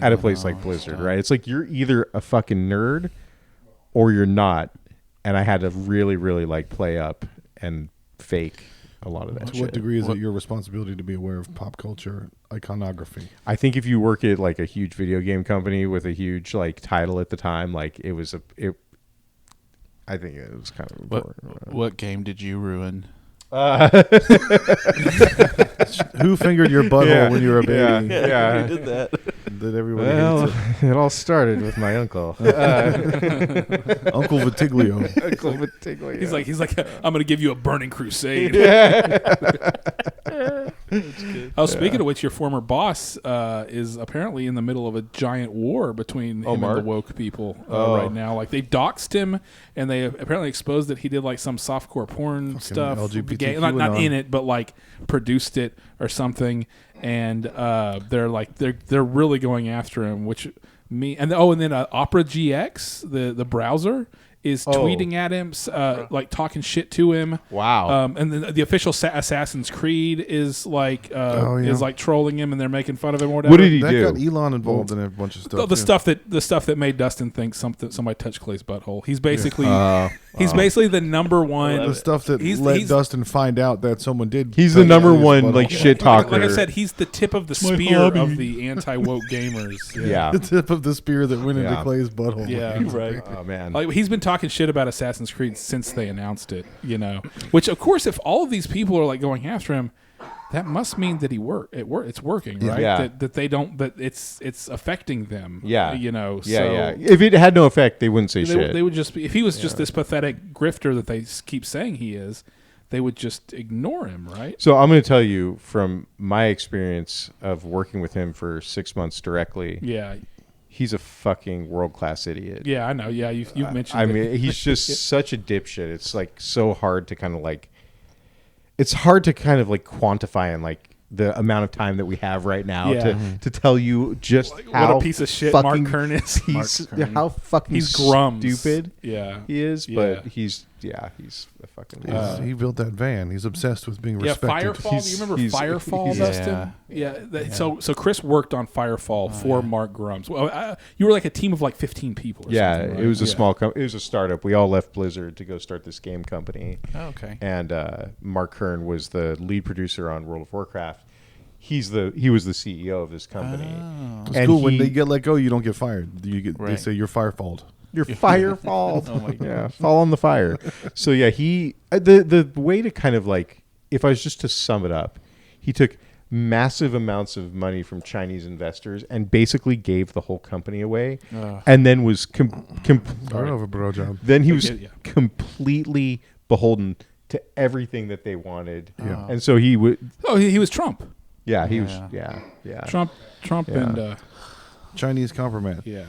at a place like Blizzard, right? It's like you're either a fucking nerd or you're not, and I had to really, really play up and fake a lot of that. To what degree is it your responsibility to be aware of pop culture iconography? I think if you work at a huge video game company with a huge title at the time, I think it was kind of important. What game did you ruin? Who fingered your butthole when you were a baby? Yeah. Who did that? that everybody Well, hates it all started with my uncle. it. Uncle Vitiglio. Uncle Vitiglio. He's like, I'm going to give you a burning crusade. Oh, speaking of which, your former boss is apparently in the middle of a giant war between him Mark? and the woke people right now. Like they doxed him, and they apparently exposed that he did like some softcore porn stuff, LGBTQ not in it, but like produced it or something. And they're really going after him. And then Opera GX, the browser, is tweeting at him, like talking shit to him. Wow. And then the official Assassin's Creed is like is like trolling him, and they're making fun of him or whatever. What did he That do? got Elon involved in a bunch of stuff. The stuff that made Dustin think somebody touched Clay's butthole. He's basically basically the number one. The stuff that he's Dustin find out that someone did. He's the touch number his one butthole. like shit talker. Like I said, he's the tip of the my spear hobby. of the anti-woke gamers. Yeah. The tip of the spear that went into Yeah. Clay's butthole. Yeah. Right. Oh man. Like he's been talking shit about Assassin's Creed since they announced it, Which of course, if all of these people are like going after him, that must mean that it's working, right? Yeah. That they don't, that it's affecting them. Yeah. So yeah. If it had no effect, they wouldn't say shit. They would just be, if he was just this pathetic grifter that they keep saying he is, they would just ignore him, right? So I'm going to tell you from my experience of working with him for 6 months directly. Yeah. He's a fucking world-class idiot. Yeah, I know. Yeah, you've mentioned. I mean, he's just such a dipshit. It's like so hard to kind of like. It's hard to kind of like quantify and like the amount of time that we have right now to tell you just how what a piece of shit Mark fucking Kern is. How fucking He's grums. stupid he is, but he's a fucking. He built that van. He's obsessed with being respected. Firefall. Do you remember Firefall, Dustin? So Chris worked on Firefall for Mark Grums. Well, you were like a team of like 15 people. Or something, right? It was a small. It was a startup. We all left Blizzard to go start this game company. Oh, okay. And Mark Kern was the lead producer on World of Warcraft. He was the CEO of this company. Oh. It's cool when they get let go, you don't get fired. You get they say you're firefalled. You're firefall. Oh my God. Yeah, fall on the fire. So yeah, he the way to kind of like, if I was just to sum it up, he took massive amounts of money from Chinese investors and basically gave the whole company away, and then was I don't have a bro job. then he was completely beholden to everything that they wanted. Yeah. And so he would. Oh, he was Trump. Yeah, he was. Yeah. Trump, and Chinese compromise. yeah.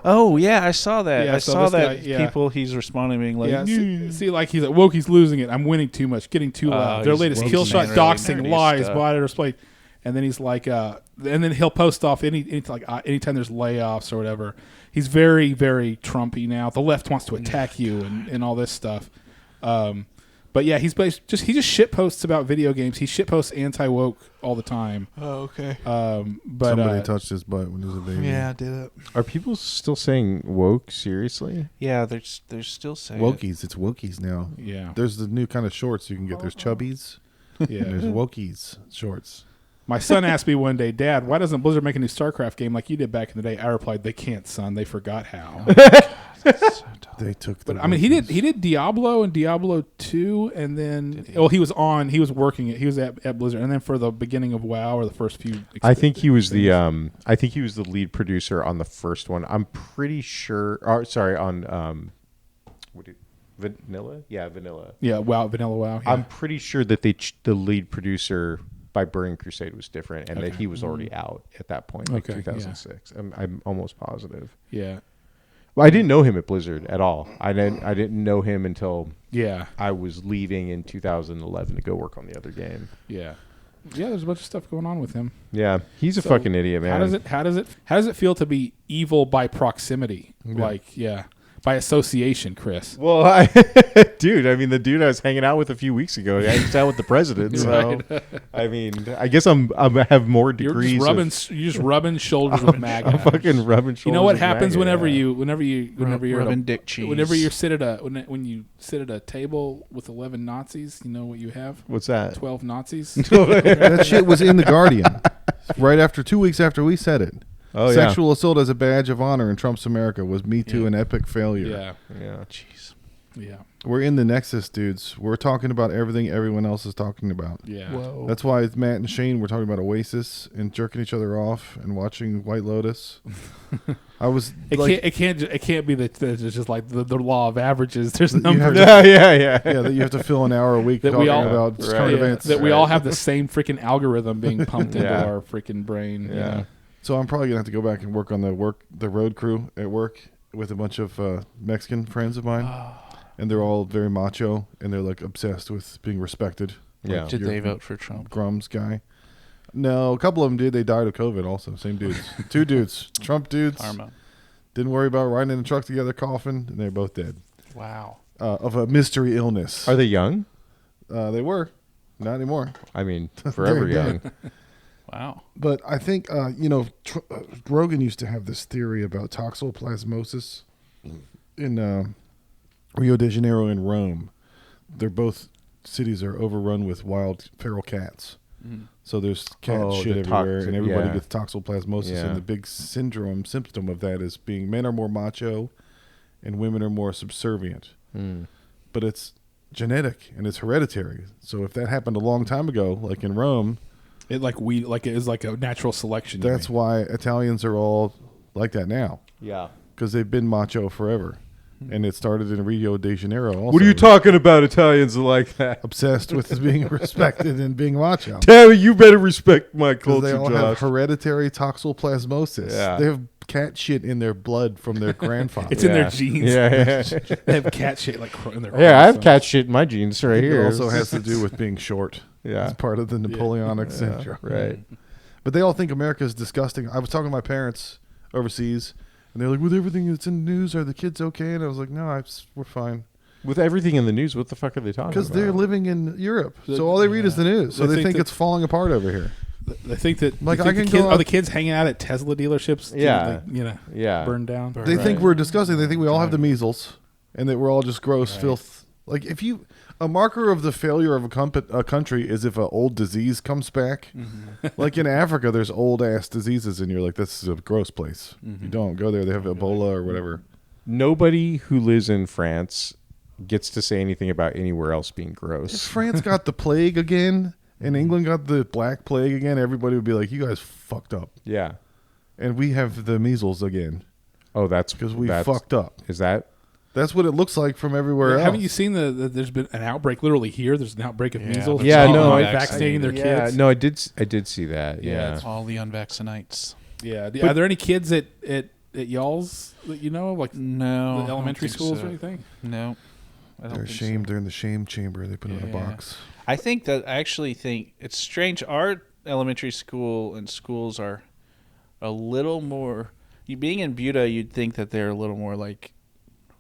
Oh yeah, I saw that. Yeah, I so saw this that. guy- yeah. People, he's responding being like, Yeah, see, like he's like, woke, he's losing it. I'm winning too much, getting too loud. Their he's latest woke kill man, shot, really doxing, nerdy lies, stuff. blah, display. And then he's like, and then he'll post off anytime there's layoffs or whatever. He's very, very Trumpy now. The left wants to attack you and all this stuff. But yeah, he just shit posts about video games. He shit posts anti-woke all the time. "Oh, okay." But Somebody touched his butt when he was a baby. Yeah, I did it. Are people still saying woke? Seriously? Yeah, they're still saying Wokies. It's wokies now. yeah, There's the new kind of shorts you can get. There's chubbies. yeah. And there's wokies shorts. My son asked me one day, Dad, why doesn't Blizzard make a new StarCraft game like you did back in the day? I replied, they can't, son. They forgot how. They took the. But I mean, he did Diablo and Diablo 2, and then he was working it. He was at Blizzard, and then for the beginning of WoW or the first few. I think he was the lead producer on the first one. I'm pretty sure. On Vanilla? Yeah, Vanilla. Yeah, WoW, Vanilla WoW. Yeah. I'm pretty sure that the lead producer by Burning Crusade was different, and that he was already out at that point, like 2006. I'm almost positive. Yeah. Well, I didn't know him at Blizzard at all. I didn't know him until Yeah. I was leaving in 2011 to go work on the other game. Yeah. Yeah, there's a bunch of stuff going on with him. Yeah, he's a So, fucking idiot, man. How does it feel to be evil by proximity? Yeah. By association, Chris. Well, dude, I mean, the dude I was hanging out with a few weeks ago, I hangs out with the president. So, I mean, I guess I have more You're degrees. just rubbing shoulders with MAGA. I'm fucking rubbing shoulders. You know what with happens MAGA, whenever yeah. you're rubbing dick cheese. Whenever you sit at when you sit at a table with 11 Nazis, you know what you have? What's that? 12 Nazis. That shit was in the Guardian. Right after 2 weeks after we said it. Oh, yeah. Sexual assault as a badge of honor in Trump's America was Me Too an epic failure. Yeah. Yeah. Jeez. Yeah. We're in the Nexus, dudes. We're talking about everything everyone else is talking about. Yeah. Whoa. That's why it's Matt and Shane. We're talking about Oasis and jerking each other off and watching White Lotus. I was It can't be that it's just like the law of averages. There's That you have numbers. to- yeah. that you have to fill an hour a week That talking we all- about Right. current events. That we all have the same freaking algorithm being pumped into Yeah. our freaking brain. you Yeah. know? So I'm probably gonna have to go back and work on the road crew at work with a bunch of Mexican friends of mine, and they're all very macho and they're like obsessed with being respected. Yeah. Did Your they vote for Trump? Grums guy. No, a couple of them did. They died of COVID. Also, same dudes. Two dudes, Trump dudes. Karma. Didn't worry about riding in a truck together, coughing, and they're both dead Wow. of a mystery illness. Are they young? They were, not anymore. I mean, forever They're young. Wow. But I think, Rogan used to have this theory about toxoplasmosis in Rio de Janeiro and Rome. They're both cities are overrun with wild feral cats. Mhm. So there's cat Oh, shit the everywhere, toxic- and everybody yeah. gets toxoplasmosis. Yeah. And the big symptom of that is being men are more macho, and women are more subservient. Mm. But it's genetic and it's hereditary. So if that happened a long time ago, like in Rome, It is like a natural selection. you that's mean. why Italians are all like that now, Yeah. because they've been macho forever. And it started in Rio de Janeiro also. What are you talking about? Italians are like that. Obsessed with being respected and being macho. Damn it, you better respect my Because culture, they all Josh. have hereditary toxoplasmosis. Yeah. They have cat shit in their blood from their grandfather. It's in their genes. Yeah. They have cat shit like in their Yeah, I have chromosomes. cat shit in my genes right It here. also has to do with being short. Yeah. It's part of the Napoleonic syndrome. Right. But they all think America is disgusting. I was talking to my parents overseas, and they're like, with everything that's in the news, are the kids okay? And I was like, no, we're fine. With everything in the news, what the fuck are they talking about? Because they're living in Europe. So all they read is the news. So They they think think that- it's falling apart over here. They think that Like, you think I can the kids, go are out- the kids hanging out at Tesla dealerships? Yeah. Yeah. Burned down. They think we're disgusting. They think we all have the measles, and that we're all just gross filth. Like a marker of the failure of a country is if an old disease comes back. Like in Africa, there's old ass diseases, and you're like, this is a gross place. You don't go there. They have Ebola or whatever. Nobody who lives in France gets to say anything about anywhere else being If gross. France got the plague again, and England got the Black Plague again, everybody would be like, you guys fucked up. Yeah. And we have the measles again Oh, that's because we that's- fucked up. Is that? That's what it looks like from everywhere else. Haven't you seen there's been an outbreak literally here? There's an outbreak of Yeah, measles. but Yeah, People no, aren't I- vaccinating their Yeah, kids. no, I did see that. Yeah. it's All the unvaccinates. Yeah. Are there any kids at y'all's that you know, like No. I the don't elementary think schools so. or anything? No. I don't They're think ashamed. so. They're in the shame chamber. They put it in a Yeah. box. I it's strange. Our elementary school and schools are a little more. You being in Buda, you'd think that they're a little more like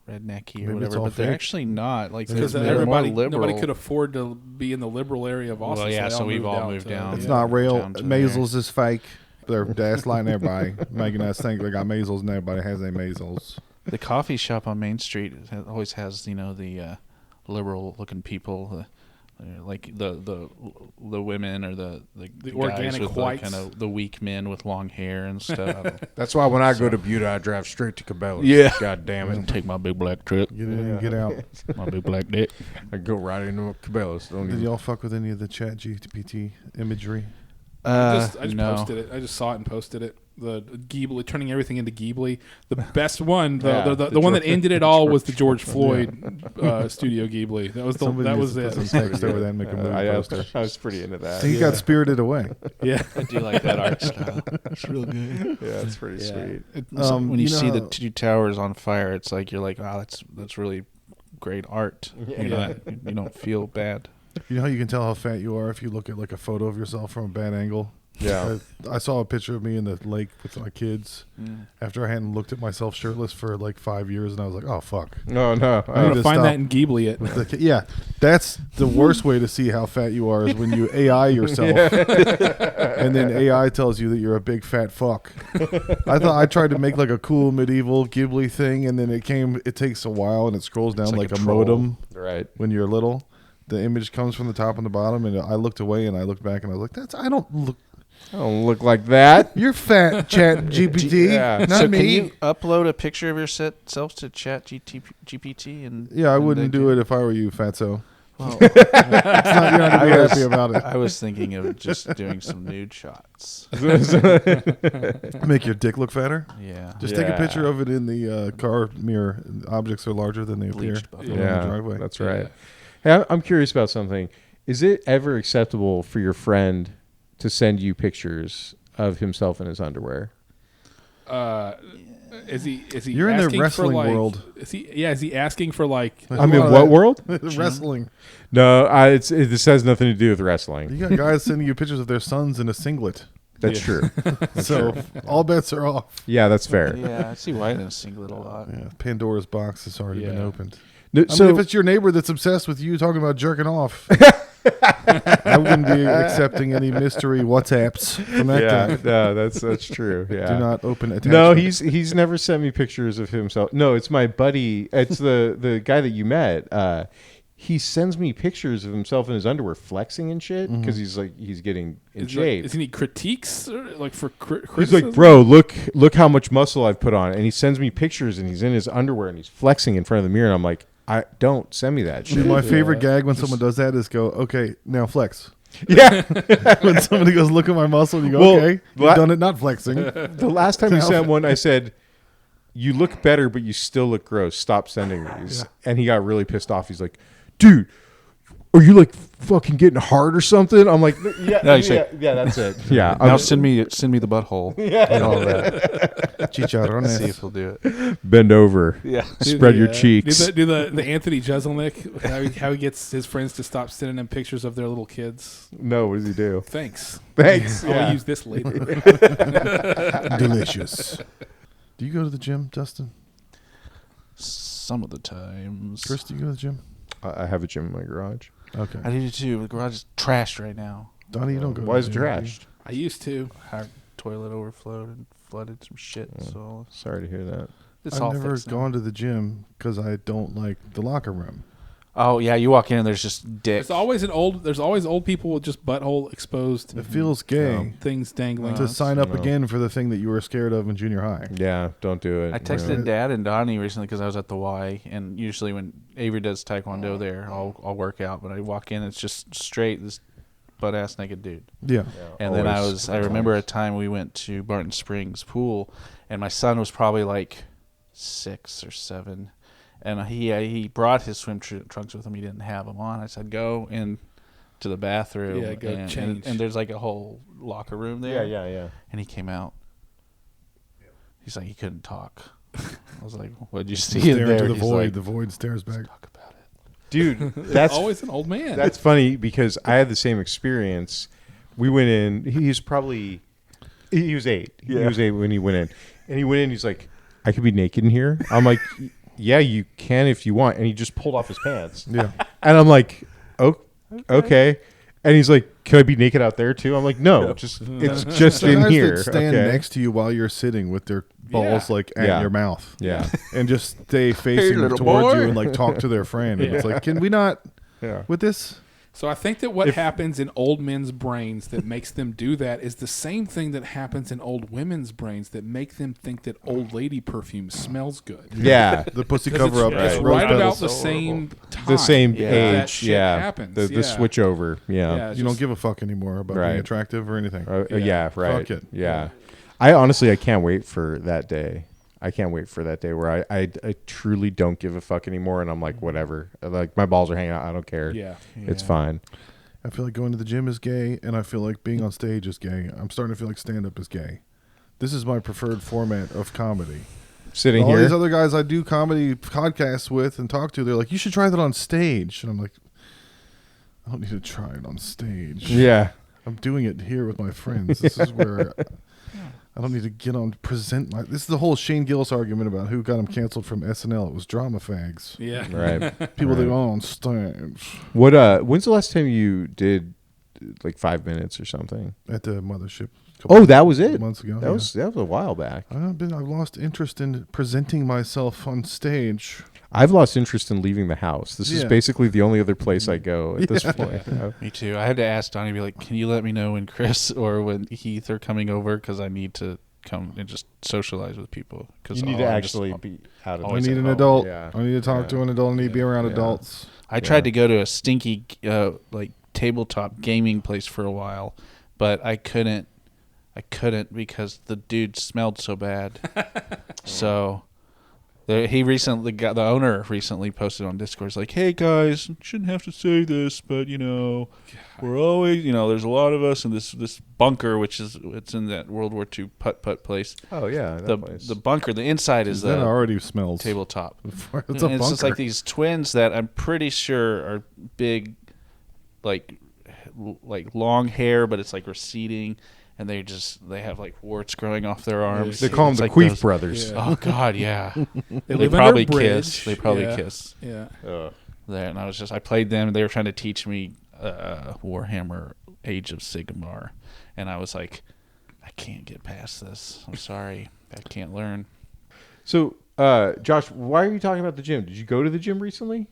rednecky Maybe or it's whatever, all but they're fake. actually not. Like Because they're more nobody liberal. could afford to be in the liberal area of Austin. Well, yeah, they so we've all out moved to- down. It's yeah. not real. Down to Measles is fake. They're gaslighting everybody, making us think they got measles and everybody has their measles. The coffee shop on Main Street always has the liberal-looking people, like the women or the guys organic with whites. kind of the weak men with long hair and stuff. That's why when I go to Buda, I drive straight to Cabela's. Yeah. God damn it. Take my big black truck, Get in and get out. my big black dick. I go right into Cabela's. Don't Did even. y'all fuck with any of the Chat GPT imagery? I just no. posted it. I just saw it and posted it. The Ghibli, turning everything into Ghibli. The best one, Yeah, the one that ended it all was the George Floyd Studio Ghibli. That was Somebody that needs was to it. put some text over that and make a movie I poster. was pretty into that. He got spirited away. Yeah, I do like that art style. It's real good. Yeah, it's pretty sweet. When you you know see the how- two towers on fire, it's like you're like, wow, that's really great art. You know, you don't feel bad. You know how you can tell how fat you are if you look at like a photo of yourself from a bad angle? Yeah. I saw a picture of me in the lake with my kids Mm. after I hadn't looked at myself shirtless for like 5 years, and I was like, oh, fuck. No, no. I I'm need gonna to find stop that in Ghibli. It. with the yeah, that's the worst way to see how fat you are is when you AI yourself, and then AI tells you that you're a big fat fuck. I thought I tried to make like a cool medieval Ghibli thing, and then it takes a while, and it scrolls down It's like, like a a troll. modem Right. when you're little. The image comes from the top and the bottom, and I looked away, and I looked back, and I was like, I don't look. I don't look like that. You're fat, Chat GPT. Yeah. Not so me. can you upload a picture of yourself to Chat GPT? And Yeah, I and wouldn't they do can- it if I were you, Fatso. Well, You're not gonna be happy about it. I was thinking of just doing some nude shots. Make your dick look fatter. Yeah. Just take a Yeah. picture of it in the car mirror. Objects are larger than they appear. Bleached butt. Along the Yeah, driveway. that's right. Hey, I'm curious about something. Is it ever acceptable for your friend to send you pictures of himself in his underwear? Is he? You're in the asking wrestling for, like, world. Is he? Yeah. Is he asking for like? I mean, lot of what that. world? Wrestling. No, this has nothing to do with wrestling. You got guys sending you pictures of their sons in a singlet. That's true. So all bets are off. Yeah, that's fair. Yeah, I see white in a singlet a lot. Yeah, Pandora's box has already been Yeah. opened. No, I mean, if it's your neighbor that's obsessed with you talking about jerking off, I wouldn't be accepting any mystery WhatsApps from that yeah, guy. no, that's true. Yeah. Do not open attachment. No, he's never sent me pictures of himself. No, it's my buddy. It's the guy that you met. He sends me pictures of himself in his underwear flexing and shit because he's getting in shape. Is he need critiques like for He's criticism? like, bro, look how much muscle I've put on, and he sends me pictures, and he's in his underwear and he's flexing in front of the mirror, and I'm like, I don't send me that Dude, shit. my favorite gag when someone does that is go, okay, now flex. Yeah. When somebody goes, look at my muscle, and you go, Well, okay, you've done it not flexing. The last time he sent one, I said, you look better, but you still look gross. Stop sending these. And he got really pissed off. He's like, dude, are you like fucking getting hard or something? I'm like, yeah, No, you say- yeah, that's it. Yeah. Now send me the butthole. Yeah. All that. Chicharrones. See if he'll do it. Bend over. Yeah. Spread your cheeks. Do the Anthony Jeselnik how he gets his friends to stop sending him pictures of their little kids. No, what does he do? Thanks. Thanks. I'll use this later. Delicious. Do you go to the gym, Dustin? Some of the times. Chris, do you go to the gym? I have a gym in my garage. Okay. I do too. The garage is trashed right now. Donnie, you don't go Why to is the it gym, do you? trashed? I used to. Our toilet overflowed and flooded some shit. So Sorry to hear that. it's I've all never fixed now. gone to the gym because I don't like the locker room. Oh yeah, you walk in and there's just dick. There's always old people with just butthole exposed, It feels gay things dangling. to sign up no. again for the thing that you were scared of in junior high. Yeah, don't do it. I texted Dad and Donnie recently because I was at the Y, and usually when Avery does Taekwondo there, I'll work out. But I walk in, it's just straight this butt ass naked dude. Yeah. And then I remember a time we went to Barton Springs pool, and my son was probably like 6 or 7, and he brought his swim trunks with him. He didn't have them on. I said, go in to the bathroom. Yeah, go and, change. And there's like a whole locker room there. Yeah. And he came out. He's like, he couldn't talk. I was like, what'd you see in Stare there? into the He's void. like, The void stares back. talk about it. Dude, that's always an old man. That's funny because I had the same experience. We went in. He was 8. He was 8 when he went in, and he went in. He's like, "I could be naked in here." I'm like, "Yeah, you can if you want." And he just pulled off his pants. Yeah. And I'm like, "Oh, okay." And he's like, "Can I be naked out there too?" I'm like, "No, it's just The in guys here." that stand okay? next to you while you're sitting with their balls Yeah. like at Yeah. your mouth. Yeah, And just stay facing little towards boy. you and like talk to their friend. And it's like, can we not yeah. with this? So I think that what happens in old men's brains that makes them do that is the same thing that happens in old women's brains that make them think that old lady perfume smells good. Yeah, The pussy 'Cause cover up. it's is Right. rose right about petals. the same time. the same Yeah. that age. shit Yeah, happens. the yeah. switch over. Yeah. Yeah, You don't give a fuck anymore about Right. being attractive or anything. Yeah, right. Fuck it. Yeah. I honestly, I can't wait for that day. I can't wait for that day where I truly don't give a fuck anymore, and I'm like, whatever. Like, my balls are hanging out. I don't care. Yeah. It's fine. I feel like going to the gym is gay, and I feel like being on stage is gay. I'm starting to feel like stand-up is gay. This is my preferred format of comedy. Sitting All here. these other guys I do comedy podcasts with and talk to, they're like, you should try that on stage. And I'm like, I don't need to try it on stage. Yeah. I'm doing it here with my friends. This is where I don't need to get on present my. This is the whole Shane Gillis argument about who got him canceled from SNL. It was drama fags. Yeah. Right. People that Right. go on stage What? When's the last time you did like 5 minutes or something? at the mothership. Oh, that was it. Months ago. That was a while back. I've lost interest in presenting myself on stage. I've lost interest in leaving the house. This is Yeah. basically the only other place I go at this point. Me too. I had to ask Donnie, be like, can you let me know when Chris or when Heath are coming over? Because I need to come and just socialize with people. Cause You need to actually be out of I always need at an home. adult. Yeah. I need to talk to an adult. I need to be around adults. I tried to go to a stinky like tabletop gaming place for a while, but I couldn't because the dude smelled so bad. So the owner recently posted on Discord. It's like, hey guys, shouldn't have to say this, but we're always there's a lot of us in this bunker, it's in that World War II putt place. Oh yeah, that place. The bunker, the inside is That the already smells. tabletop. It's a And bunker. it's just like these twins that I'm pretty sure are big, like long hair, but it's like receding, and they have like warts growing off their arms. They call them It's the like Queef those- brothers. Yeah. Oh God, yeah. They They live probably under a bridge. kiss. They probably Yeah. kiss. Yeah. There, and I played them, and they were trying to teach me Warhammer Age of Sigmar, and I was like, I can't get past this. I'm sorry, I can't learn. So, Josh, why are you talking about the gym? Did you go to the gym recently?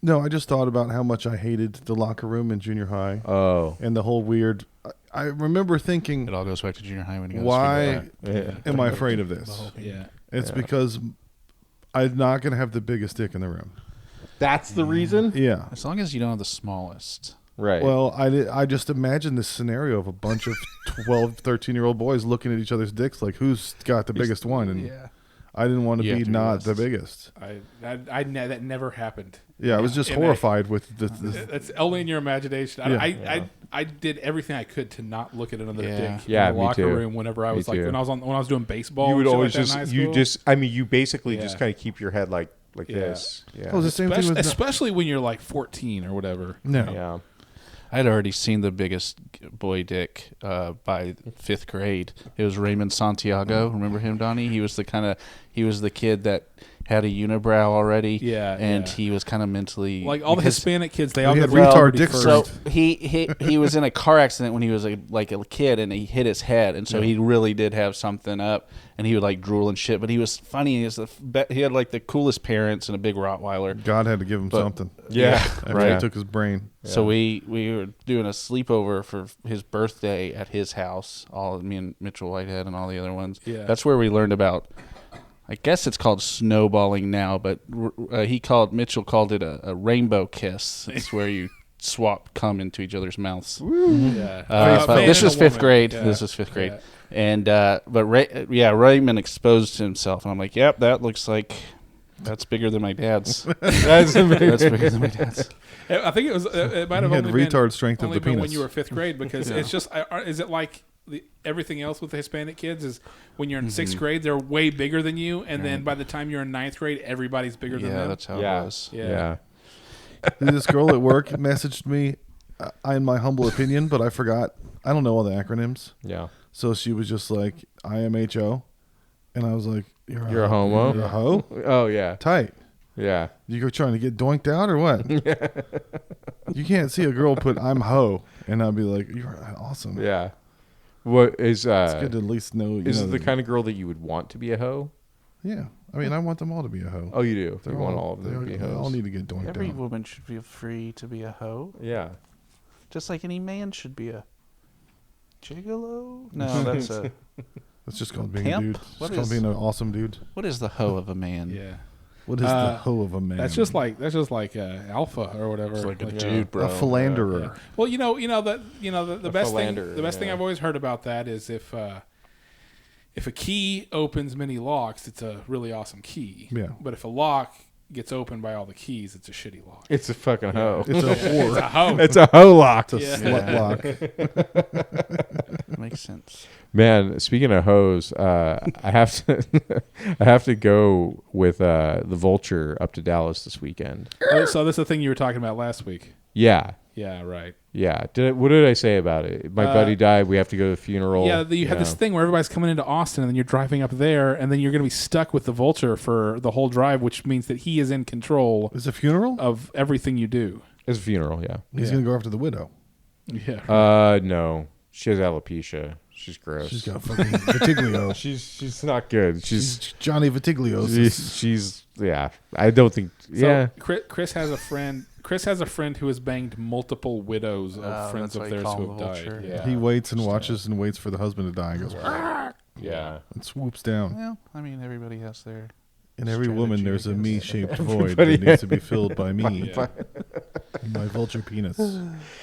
No, I just thought about how much I hated the locker room in junior high Oh, and the whole weird. I remember thinking, It all goes back to junior high when you got why yeah. am I afraid of this? Yeah. It's because I'm not going to have the biggest dick in the room. That's the reason. Yeah. As long as you don't have the smallest. Right. Well, I just imagine this scenario of a bunch of 12, 13-year-old boys looking at each other's dicks like, who's got the biggest one? And I didn't want to You be have to be not the less. biggest. That never happened. Yeah, I was just And I- horrified with the That's only in your imagination. Yeah. I did everything I could to not look at another Yeah. dick Yeah, in the me locker too. room whenever I Me was like too. when I was doing baseball. you would and shit always like that in high school. you basically just Yeah. kind of keep your head like Yeah. this. Yeah. Oh, it was the same thing especially, with especially when you're like 14 or whatever. no. yeah. I had already seen the biggest boy dick by 5th grade. It was Raymond Santiago. Remember him, Donnie? He was the kid that had a unibrow already. Yeah, and yeah. he was kind of mentally Like all the because- Hispanic kids, they We all had get retard puberty dicks first. So he was in a car accident when he was a kid, and he hit his head, and so he really did have something up, and he would like drool and shit. But he was funny. He had like the coolest parents and a big Rottweiler. God had to give him But- something. Yeah. After Right. he took his brain. So we were doing a sleepover for his birthday at his house. All me and Mitchell Whitehead and all the other ones. Yeah. That's where we learned about. I guess it's called snowballing now, but Mitchell called it a rainbow kiss. It's where you swap cum into each other's mouths. Yeah. But Man this and was a 5th woman. grade. Yeah. This was 5th grade, Yeah. and Raymond exposed himself, and I'm like, yep, that looks like that's bigger than my dad's. That's That's bigger than my dad's. I think it might He have had only retard been, strength of only the been penis. when you were 5th grade because it's just is it like everything else with the Hispanic kids is when you're in 6th grade they're way bigger than you, and then by the time you're in 9th grade everybody's bigger than Yeah, them. that's how yeah. it was. Yeah. This girl at work messaged me, in my humble opinion, but I forgot. I don't know all the acronyms. Yeah. So she was just like, IMHO. And I was like, You're a homo? You're a hoe? Oh yeah. Tight. Yeah. You go trying to get doinked out or what? You can't see a girl put I'm hoe and I'll be like, you're awesome. Yeah. What is It's good to at least know. is it the kind of girl that you would want to be a hoe? Yeah. I mean, I want them all to be a hoe. Oh, you do. They're you want all of them to be they all hoes. need to get doinked Every out. woman should feel free to be a hoe, Yeah. just like any man should be a gigolo. No, that's a It's just called being Pimp? a dude. It's What called is- being an awesome dude. what is the hoe of a man? Yeah. What is the hoe of a man? That's just like alpha or whatever. It's like a Like, dude, bro. a philanderer. well, the best thing philanderer, the best thing yeah. I've always heard about that is if a key opens many locks, it's a really awesome key. Yeah. But if a lock gets opened by all the keys, it's a shitty lock. It's a fucking hoe. It's a It's whore. a hoe. It's a hoe lock. It's a slut lock. Makes sense. Man, speaking of hoes, I have to I have to go with the Vulture up to Dallas this weekend. So this is the thing you were talking about last week. Yeah. Yeah, right. Yeah. What did I say about it? My buddy died. We have to go to the funeral. Yeah, you had this thing where everybody's coming into Austin, and then you're driving up there, and then you're going to be stuck with the Vulture for the whole drive, which means that he is in control Is it a funeral? of everything you do. It's a funeral, yeah. He's Yeah. going to go after the widow. Yeah. No. She has alopecia. She's gross. She's got fucking Vitiglio. She's not good. She's Johnny Vitiglio. she's Yeah, I don't think. So Yeah, Chris has a friend. Chris has a friend who has banged multiple widows of friends that's why of you theirs call who him have the died. vulture. Yeah. He waits and watches and waits for the husband to die and goes, yeah. and swoops down. Well, I mean, everybody has their. In every strategy, woman, I there's a guess. me-shaped void Everybody- that needs to be filled by me, Yeah. my vulture penis.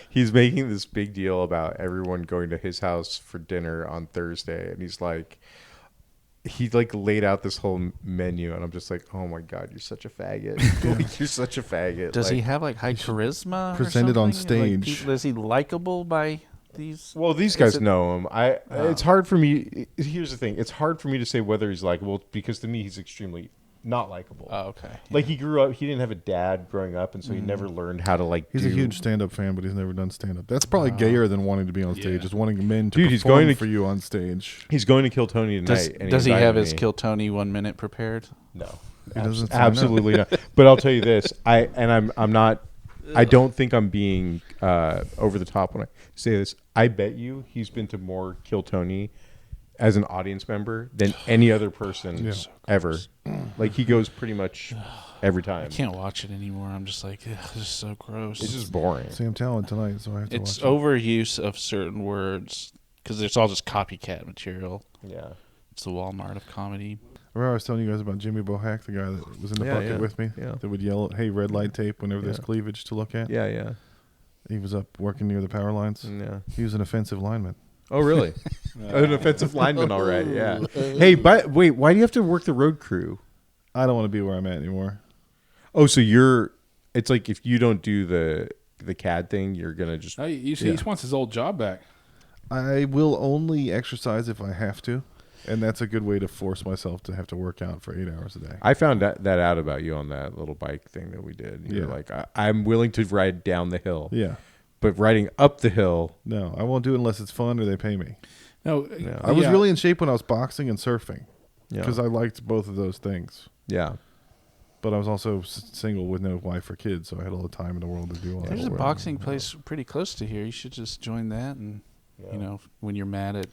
He's making this big deal about everyone going to his house for dinner on Thursday, and he's like, he like laid out this whole menu, and I'm just like, oh my god, you're such a faggot. Like, you're such a faggot. Does like, he have like high charisma? present it or on something? Like, stage. people, is he likable by these? Well, these Is guys it- know him. It's hard for me. Here's the thing: it's hard for me to say whether he's likable because to me he's extremely not likable. Oh, okay. Like he grew up, he didn't have a dad growing up, and so he never learned how to like. He's a huge stand-up fan, but he's never done stand-up. That's probably gayer than wanting to be on stage. Yeah. Is wanting men to Dude, perform he's going to- for you on stage. He's going to kill Tony tonight. Does he have his me. Kill Tony 1 minute prepared? No, He doesn't sign up. absolutely not. But I'll tell you this: I'm not. I don't think I'm being over the top when I say this. I bet you he's been to more Kill Tony as an audience member than any other person Yeah. ever. Like he goes pretty much every time. I can't watch it anymore. I'm just like, ugh, this is so gross. It's just boring. See, I'm telling tonight, so I have to It's watch it. overuse of certain words because it's all just copycat material. Yeah. It's the Walmart of comedy. Remember I was telling you guys about Jimmy Bohack, the guy that was in the Yeah, bucket yeah, with me, yeah. that would yell, "Hey, red light tape!" whenever there's Yeah. cleavage to look at. Yeah, yeah, He was up working near the power lines. yeah. He was an offensive lineman. Oh, really? An offensive lineman, all right. Yeah. Hey, wait. Why do you have to work the road crew? I don't want to be where I'm at anymore. Oh, so you're. It's like if you don't do the CAD thing, you're gonna just. No, he just wants his old job back. I will only exercise if I have to, and that's a good way to force myself to have to work out for 8 hours a day. I found that out about you on that little bike thing that we did. You're Yeah. like, I'm willing to ride down the hill, Yeah. but riding up the hill. No, I won't do it unless it's fun or they pay me. No, I was really in shape when I was boxing and surfing Yeah. because I liked both of those things. Yeah. But I was also single with no wife or kids, so I had all the time in the world to do all that. There's a shit. boxing place pretty close to here. You should just join that, and you know, when you're mad at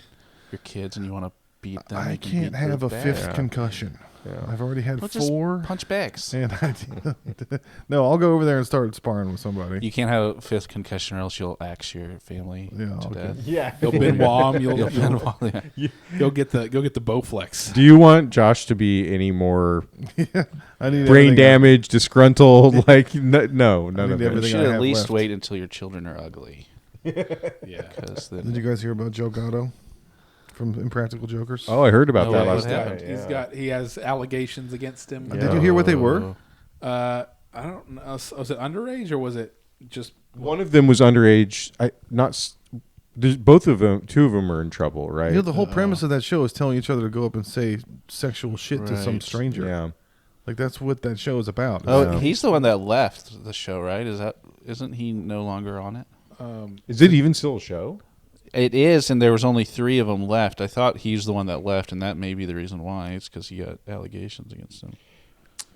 your kids and you want to beat them, I you can can't beat have a their fifth bad. concussion. Yeah. I've already had Well, just 4. punch bags. And no, I'll go over there and start sparring with somebody. You can't have a fifth concussion, or else you'll axe your family Yeah, to okay. death. Yeah. You'll Benoit him. You'll Yeah. go get the Bowflex. Do you want Josh to be any more I need brain everything damage, disgruntled? Like, no, none need of You it. everything should I at have least left. wait until your children are ugly. Yeah. Because then Did you guys hear about Joe Gatto from Impractical Jokers? Oh, I heard about Oh, that what last happened? night. He has allegations against him. Did you hear what they were? I don't know. Was it underage or was it just? One of them was underage. There's both of them. 2 of them are in trouble, right? You know, the whole premise of that show is telling each other to go up and say sexual shit to some Right. stranger. Yeah. Like that's what that show is about. Oh, Yeah. he's the one that left the show, right? Isn't he no longer on it? Is it even still a show? It is, and there was only 3 of them left. I thought he's the one that left, and that may be the reason why. It's because he got allegations against him.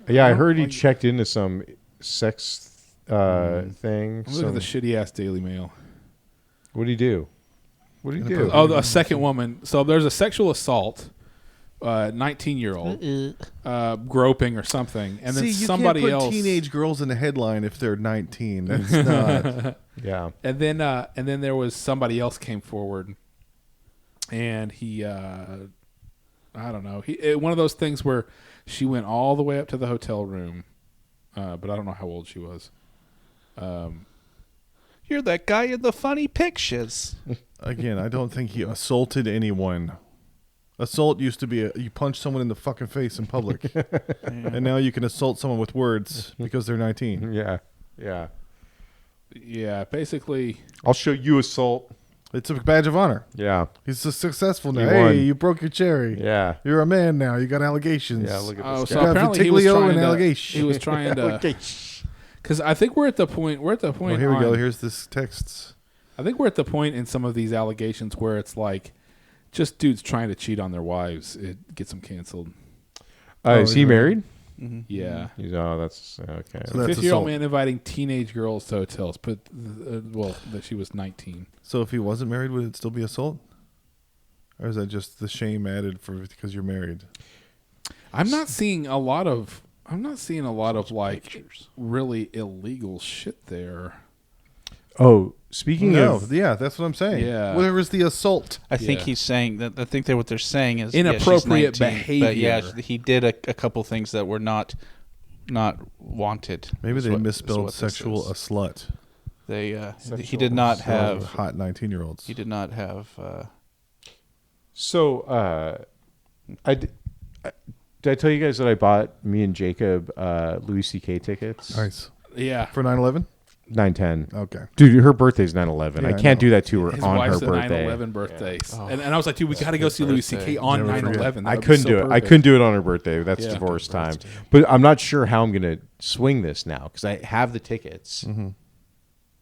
Yeah, I heard he checked into some sex thing. Look at the shitty ass Daily Mail. What did he do? What did he do? Oh, a second woman. So there's a sexual assault, 19-year-old, groping or something, and then See, you somebody can't put else. teenage girls in the headline if they're 19. That's not. Yeah. And then there was somebody else came forward, and he, I don't know, one of those things where she went all the way up to the hotel room, but I don't know how old she was. You're that guy in the funny pictures. Again, I don't think he assaulted anyone. Assault used to be you punch someone in the fucking face in public, and now you can assault someone with words because they're 19. Yeah. Yeah. Yeah, basically. I'll show you assault. It's a badge of honor. Yeah. He's successful now. He Hey, won. you broke your cherry. Yeah. You're a man now. You got allegations. Yeah. Look at Oh, this so guy. got apparently he was Vitiglio trying and to. allegation. He was trying to. Okay. Because I think we're at the point. We're at the point. Oh, here we go. on- Here's this texts. I think we're at the point in some of these allegations where it's like, just dudes trying to cheat on their wives. It gets them canceled. Is he married? Yeah. He's, oh, that's okay. So that's 50-year-old assault. man inviting teenage girls to hotels, but that she was 19. So if he wasn't married, would it still be assault? Or is that just the shame added for because you're married? I'm not seeing a lot of. I'm not seeing a lot of like really illegal shit there. Oh, speaking of, yeah, that's what I'm saying. Yeah. Where was the assault? I think he's saying that. I think that what they're saying is Inappropriate she's 19, behavior. But yeah, he did a couple things that were not wanted. Maybe is they what- is misspelled what this sexual is. a slut. They he did not have Hot 19-year-olds. he did not have so did I tell you guys that I bought me and Jacob Louis C.K. tickets? Nice. Yeah. For 9/11? 9/10. Okay. Dude, her birthday's 9/11. Yeah, I I can't know. do that to her His on her wife's birthday. 9/11 birthday. Oh, and I was like, dude, we got to go see Louis C.K. on Never forget. 9/11. I couldn't do it. I couldn't do it on her birthday. That's Yeah. divorce time. But I'm not sure how I'm going to swing this now because I have the tickets and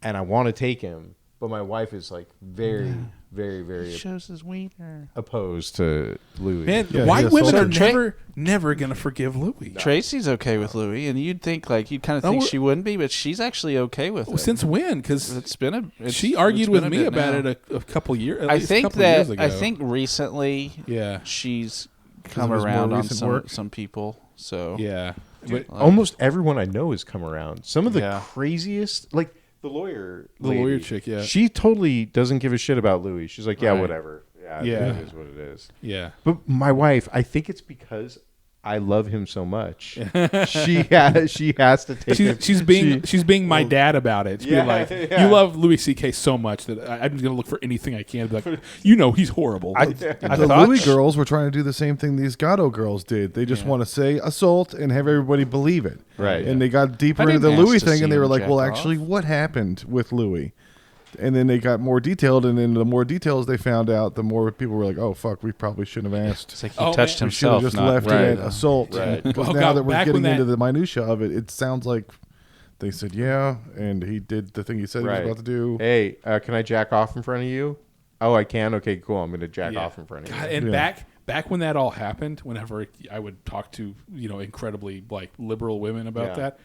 I want to take him. But my wife is like very, very, very shows his wiener. opposed to Louis. Man, Yeah, white he women are assaulted- never going to forgive Louis. Tracy's okay with Louis, and you'd think you'd kind of think she wouldn't be, but she's actually okay with it. Since when? Because It's been she argued with me bit about now. it a couple years. I think that years ago. recently, Yeah. she's come of his more around on recent work? some people. So Yeah. But almost everyone I know has come around. Some of the Yeah. craziest, like the lawyer chick, yeah. She totally doesn't give a shit about Louis. She's like, yeah, Right. whatever. Yeah, Yeah. it is what it is. Yeah. But my wife, I think it's because I love him so much. she has to take him. She's being my dad about it. It's being like, yeah. you love Louis C.K. so much that I'm going to look for anything I can to be like, he's horrible. I The thought Louis girls were trying to do the same thing these Gatto girls did. They just want to say assault and have everybody believe it. Right. And they got deeper I into didn't the Louis ask to thing, see and they were him like, jack well, off. actually, what happened with Louis? And then they got more detailed, and then the more details they found out, the more people were like, oh, fuck, we probably shouldn't have asked. it's like he Oh, touched man. We should have himself, just not left right. it at assault. Right. Because Oh, now God, that we're back getting when into that- the minutia of it, it sounds like they said, yeah, and he did the thing he said he was about to do. Hey, can I jack off in front of you? Oh, I can? Okay, cool. I'm going to jack off in front of God, you. and Yeah. back when that all happened, whenever I would talk to incredibly like liberal women about Yeah. that,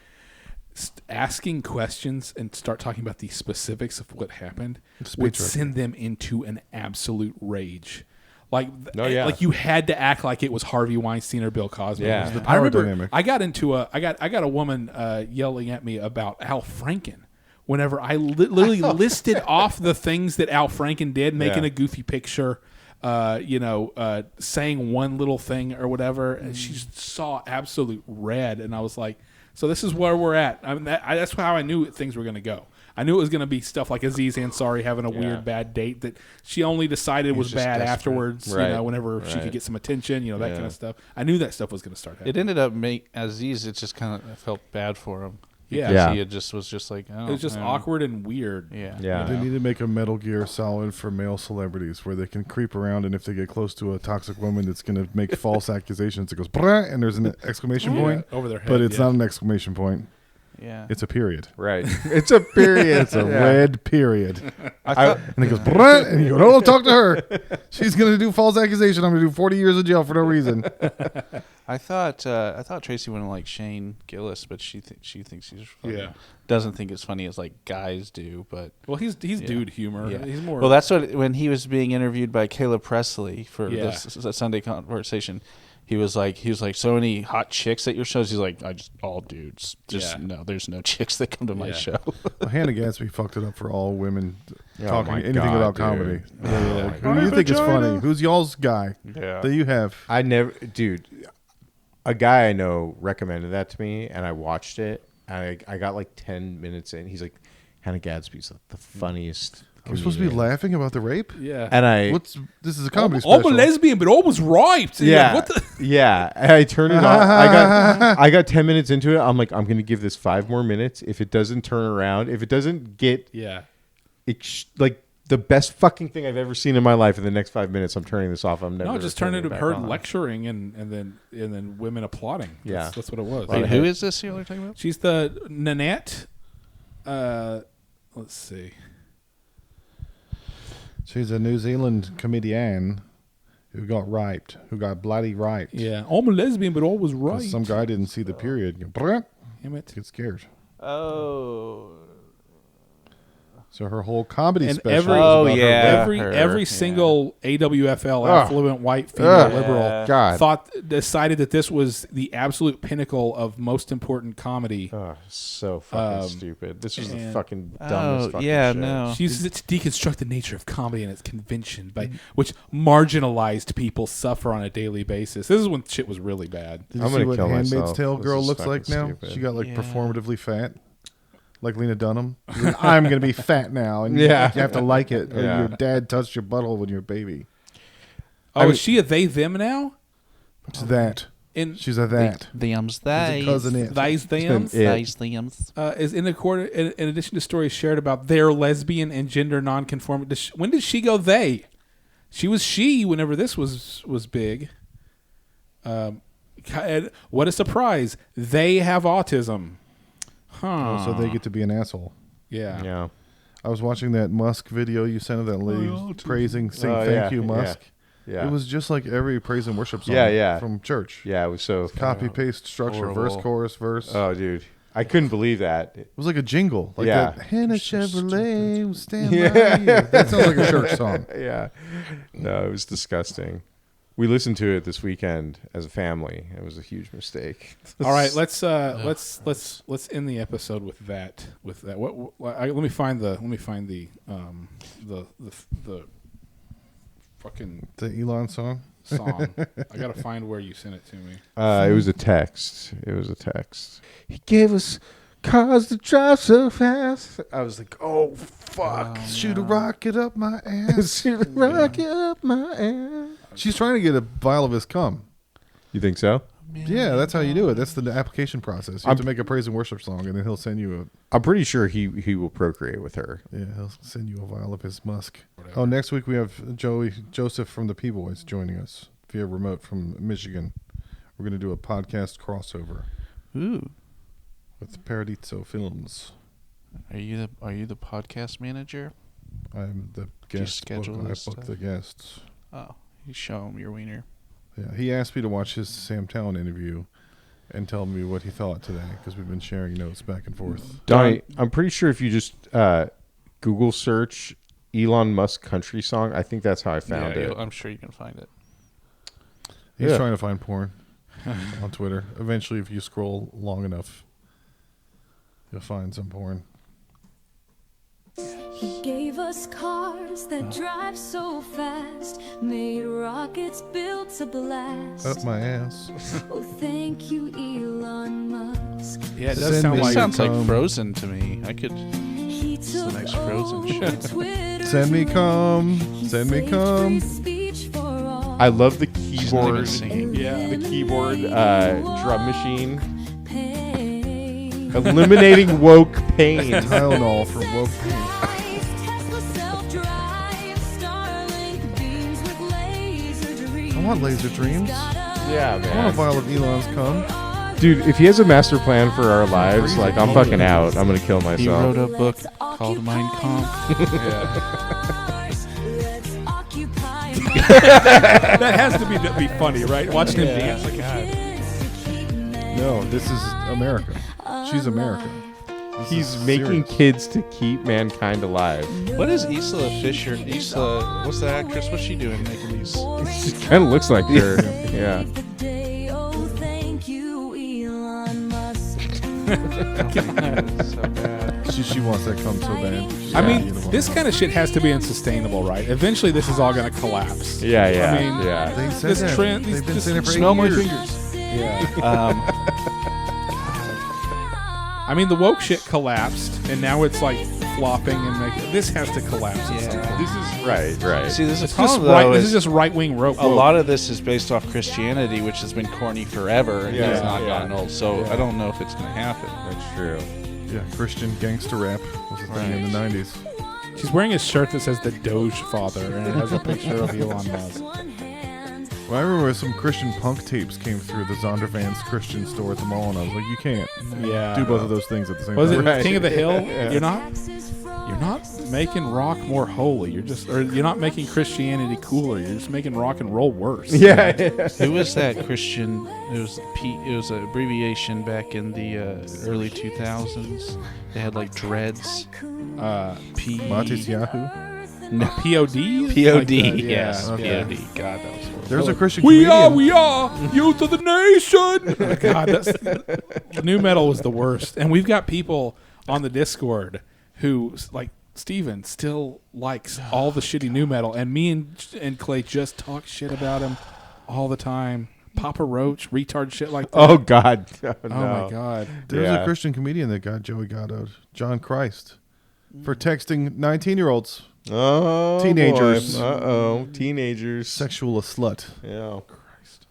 asking questions and start talking about the specifics of what happened would Speech send them into an absolute rage. Like, Oh, yeah. like you had to act like it was Harvey Weinstein or Bill Cosby. Yeah. It was the I power remember dynamic. I got into I got a woman yelling at me about Al Franken. Whenever I literally listed off the things that Al Franken did, making Yeah. a goofy picture, saying one little thing or whatever, and she saw absolute red, and I was like, so this is where we're at. I mean, that's how I knew things were going to go. I knew it was going to be stuff like Aziz Ansari having a weird bad date that she only decided was just bad desperate. afterwards, Right. Whenever she Right. could get some attention, that kind of stuff. I knew that stuff was going to start happening. It ended up Aziz. It just kind of felt bad for him. Yeah. Because Yeah. he was just like, oh, It was just man. awkward and weird. Yeah. Yeah. They need to make a Metal Gear Solid for male celebrities where they can creep around, and if they get close to a toxic woman that's going to make false accusations, it goes, "Brah," and there's an exclamation point, over their head. but it's yeah. not an exclamation point. Yeah. It's a period. Right. It's a period. It's a red period. I, And it goes, "Brah," and you go, no, talk to her. She's going to do false accusation. I'm going to do 40 years of jail for no reason. I thought Tracy wouldn't like Shane Gillis, but she thinks he's funny. Yeah. Doesn't think it's funny as like guys do, but Well, he's dude humor. yeah. He's more. Well, that's what when he was being interviewed by Caleb Presley for Yeah. this Sunday conversation. He was like, so many hot chicks at your shows. He's like, all dudes. Just Yeah. no, there's no chicks that come to my Yeah. show. Well, Hannah Gadsby fucked it up for all women talking my anything God, about dude. comedy. They were like, My who do you think is vagina. funny? Who's y'all's guy Yeah. that you have? I never, dude. A guy I know recommended that to me, and I watched it. And I got like 10 minutes in. He's like, Hannah Gadsby's the funniest. We're supposed to be comedian." laughing about the rape? yeah. And I, This is a comedy I'm special. a lesbian, but almost right. And you're yeah, like, what the? yeah. And I turned it on. I got 10 minutes into it. I'm like, I'm gonna give this 5 more minutes. If it doesn't turn around, if it doesn't get Yeah. like the best fucking thing I've ever seen in my life, in the next 5 minutes, I'm turning this off. I'm never. No, just turn it turning to back her on. lecturing and then women applauding. Yeah. That's what it was. Wait, who is this you're talking about? She's the Nanette. Let's see. She's a New Zealand comedian who got raped, who got bloody raped. Yeah, I'm a lesbian, but always 'Cause right. some guy didn't see the period. Go, "Brah," Damn it. get scared. Oh. So her whole comedy And special. every- is Oh, about her yeah. weight. Every Yeah. single AWFL Ugh. affluent white female Ugh. liberal God. decided that this was the absolute pinnacle of most important comedy. Oh, so fucking Um, stupid. This was the and- fucking Oh, dumbest fucking yeah, shit. no. She uses it to deconstruct the nature of comedy and its convention, by which marginalized people suffer on a daily basis. This is when shit was really bad. Did you I'm see gonna what kill Handmaid's myself. Tale This girl is looks fucking like now? stupid. She got like Yeah. performatively fat, like Lena Dunham. She's like, I'm gonna be fat now, and Yeah. you have to like it, or Yeah. your dad touched your butthole when you were a baby. Oh, is she a they them now? What's that? In She's a that. Them's She's a cousin it. these thems It. Thems. is in addition to stories shared about their lesbian and gender nonconforming. When did she go they? She was she whenever this was big. What a surprise! They have autism. Huh. Oh, so they get to be an asshole. yeah. Yeah. I was watching that Musk video you sent of that lady praising, saying Oh, thank yeah, you, yeah. Musk. Yeah. It was just like every praise and worship song Yeah. from church. Yeah, it was so. Copy paste structure, verse, Horrible. chorus, verse. Oh, dude. I couldn't believe that. It was like a jingle. Like Yeah. that Hannah Chevrolet will stand by Yeah. you. That sounds like a church song. Yeah. No, it was disgusting. We listened to it this weekend as a family. It was a huge mistake. All right, let's end the episode with that. Let me find the fucking The Elon song. song. I gotta find where you sent it to me. It was a text. He gave us cars to drive so fast. I was like, oh, fuck. Shoot a rocket up my ass. Shoot a rocket up my ass. She's trying to get a vial of his cum. You think so? Yeah, that's how you do it. That's the application process. You have to make a praise and worship song, and then he'll send you I'm pretty sure he will procreate with her. he'll send you a vial of his musk. Oh, next week we have Joseph from the P-Boys joining us via remote from Michigan. We're going to do a podcast crossover Ooh. with Paradiso Films. Are you the podcast manager? I'm the Do you guest. schedule I this book stuff? the guests. Oh, you show him your wiener. Yeah, he asked me to watch his Sam Talent interview and tell me what he thought today because we've been sharing notes back and forth. Donnie, I'm pretty sure if you just Google search Elon Musk country song, I think that's how I found it. I'm sure you can find it. He's Yeah. trying to find porn on Twitter. Eventually, if you scroll long enough, you'll find some porn. He gave us cars that drive so fast, made rockets built to blast. Up my ass. Oh, thank you, Elon Musk. Yeah, it does Send sound me This like sounds like cum. Frozen to me. I could. He took nice Frozen over shit. Twitter. Send me cum. He Send me saved cum. free speech for all. I love the She's not even keyboard. singing. Yeah. The keyboard drum machine. Pain. Eliminating woke pain. Tylenol for woke pain. Tesla self-drive, Starlink beams with laser dreams. I want laser dreams. Yeah, I want a man. vial of Elon's cum. Dude, if he has a master plan for our lives, like, I'm fucking out. I'm going to kill He wrote myself. a book called Mein Kampf. Let's occupy that has to be funny, right? Watching him dance like No, this is America. She's America. This He's is making serious. kids to keep mankind alive. What is Isla Fisher? What's the actress? What's she doing making these? She kind of looks like her. Yeah. Oh, thank you, Elon Musk. So bad. She wants that cum so bad. She's I gotta mean, get one. this kind of shit has to be unsustainable, right? Eventually, this is all going to collapse. Yeah, yeah, I mean, yeah. They said This that. trend, They've been just saying it for 8 smell my years. fingers. Yeah. Um, I mean, the woke shit collapsed, and now it's like flopping and making. This has to collapse. at some point. This is right. see, this is It's just problem right. though. This Is is just right wing rope. a lot of this is based off Christianity, which has been corny forever and Yeah, has not yeah. gotten old. So Yeah. I don't know if it's going to happen. That's true. Yeah, Christian gangster rap was a thing in the 90s. She's wearing a shirt that says the Doge Father, and it has a picture of Elon Musk. Well, I remember some Christian punk tapes came through the Zondervan's Christian store at the mall, and I was like, you can't Yeah. do both of those things at the same Was it time. Right. King of the Hill? Yeah. You're not? Taxes from You're not making rock more holy. You're not making Christianity cooler. You're just making rock and roll worse. Yeah. Who was that Christian? It was It was an abbreviation back in the early 2000s. They had like dreads. Matis Yahoo. No, POD? POD. Like Yes, okay. POD. God, that was horrible. There's a Christian We comedian. are youth of the nation. God, that's new metal was the worst. And we've got people on the Discord who, like Steven, still likes all the shitty new metal, and me and Clay just talk shit about him all the time. Papa Roach, retard shit like that. Oh God. Oh, Oh no. my God. There's Yeah. a Christian comedian that got Joey Gatto, John Christ, for texting 19-year-olds Oh, Teenagers. teenagers. sexual a slut. Yeah.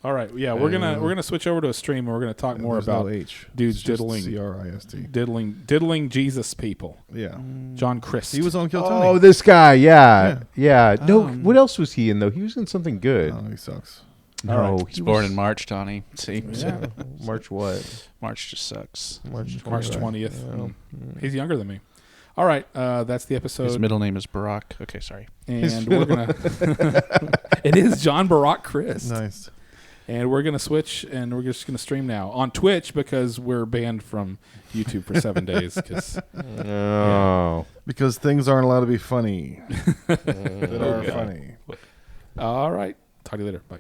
All right, yeah, we're gonna switch over to a stream and we're gonna talk more There's about no H. dudes It's just diddling. Christ. diddling Jesus people. Yeah. John Christ. He was on Kill Tony. Oh, this guy. Yeah. No, what else was he in though? He was in something good. Oh, he sucks. No, All right. he He's born was- in March, Donnie. See, Yeah. March what? March just sucks. March 20th. 20th. Yeah. He's younger than me. All right, that's the episode. His middle name is Barack. Okay, sorry. And we're gonna. It is John Barack Christ. Nice. And we're gonna switch, and we're just gonna stream now on Twitch because we're banned from YouTube for 7 days. Because Oh. Because things aren't allowed to be funny. that are funny. all right, talk to you later. Bye.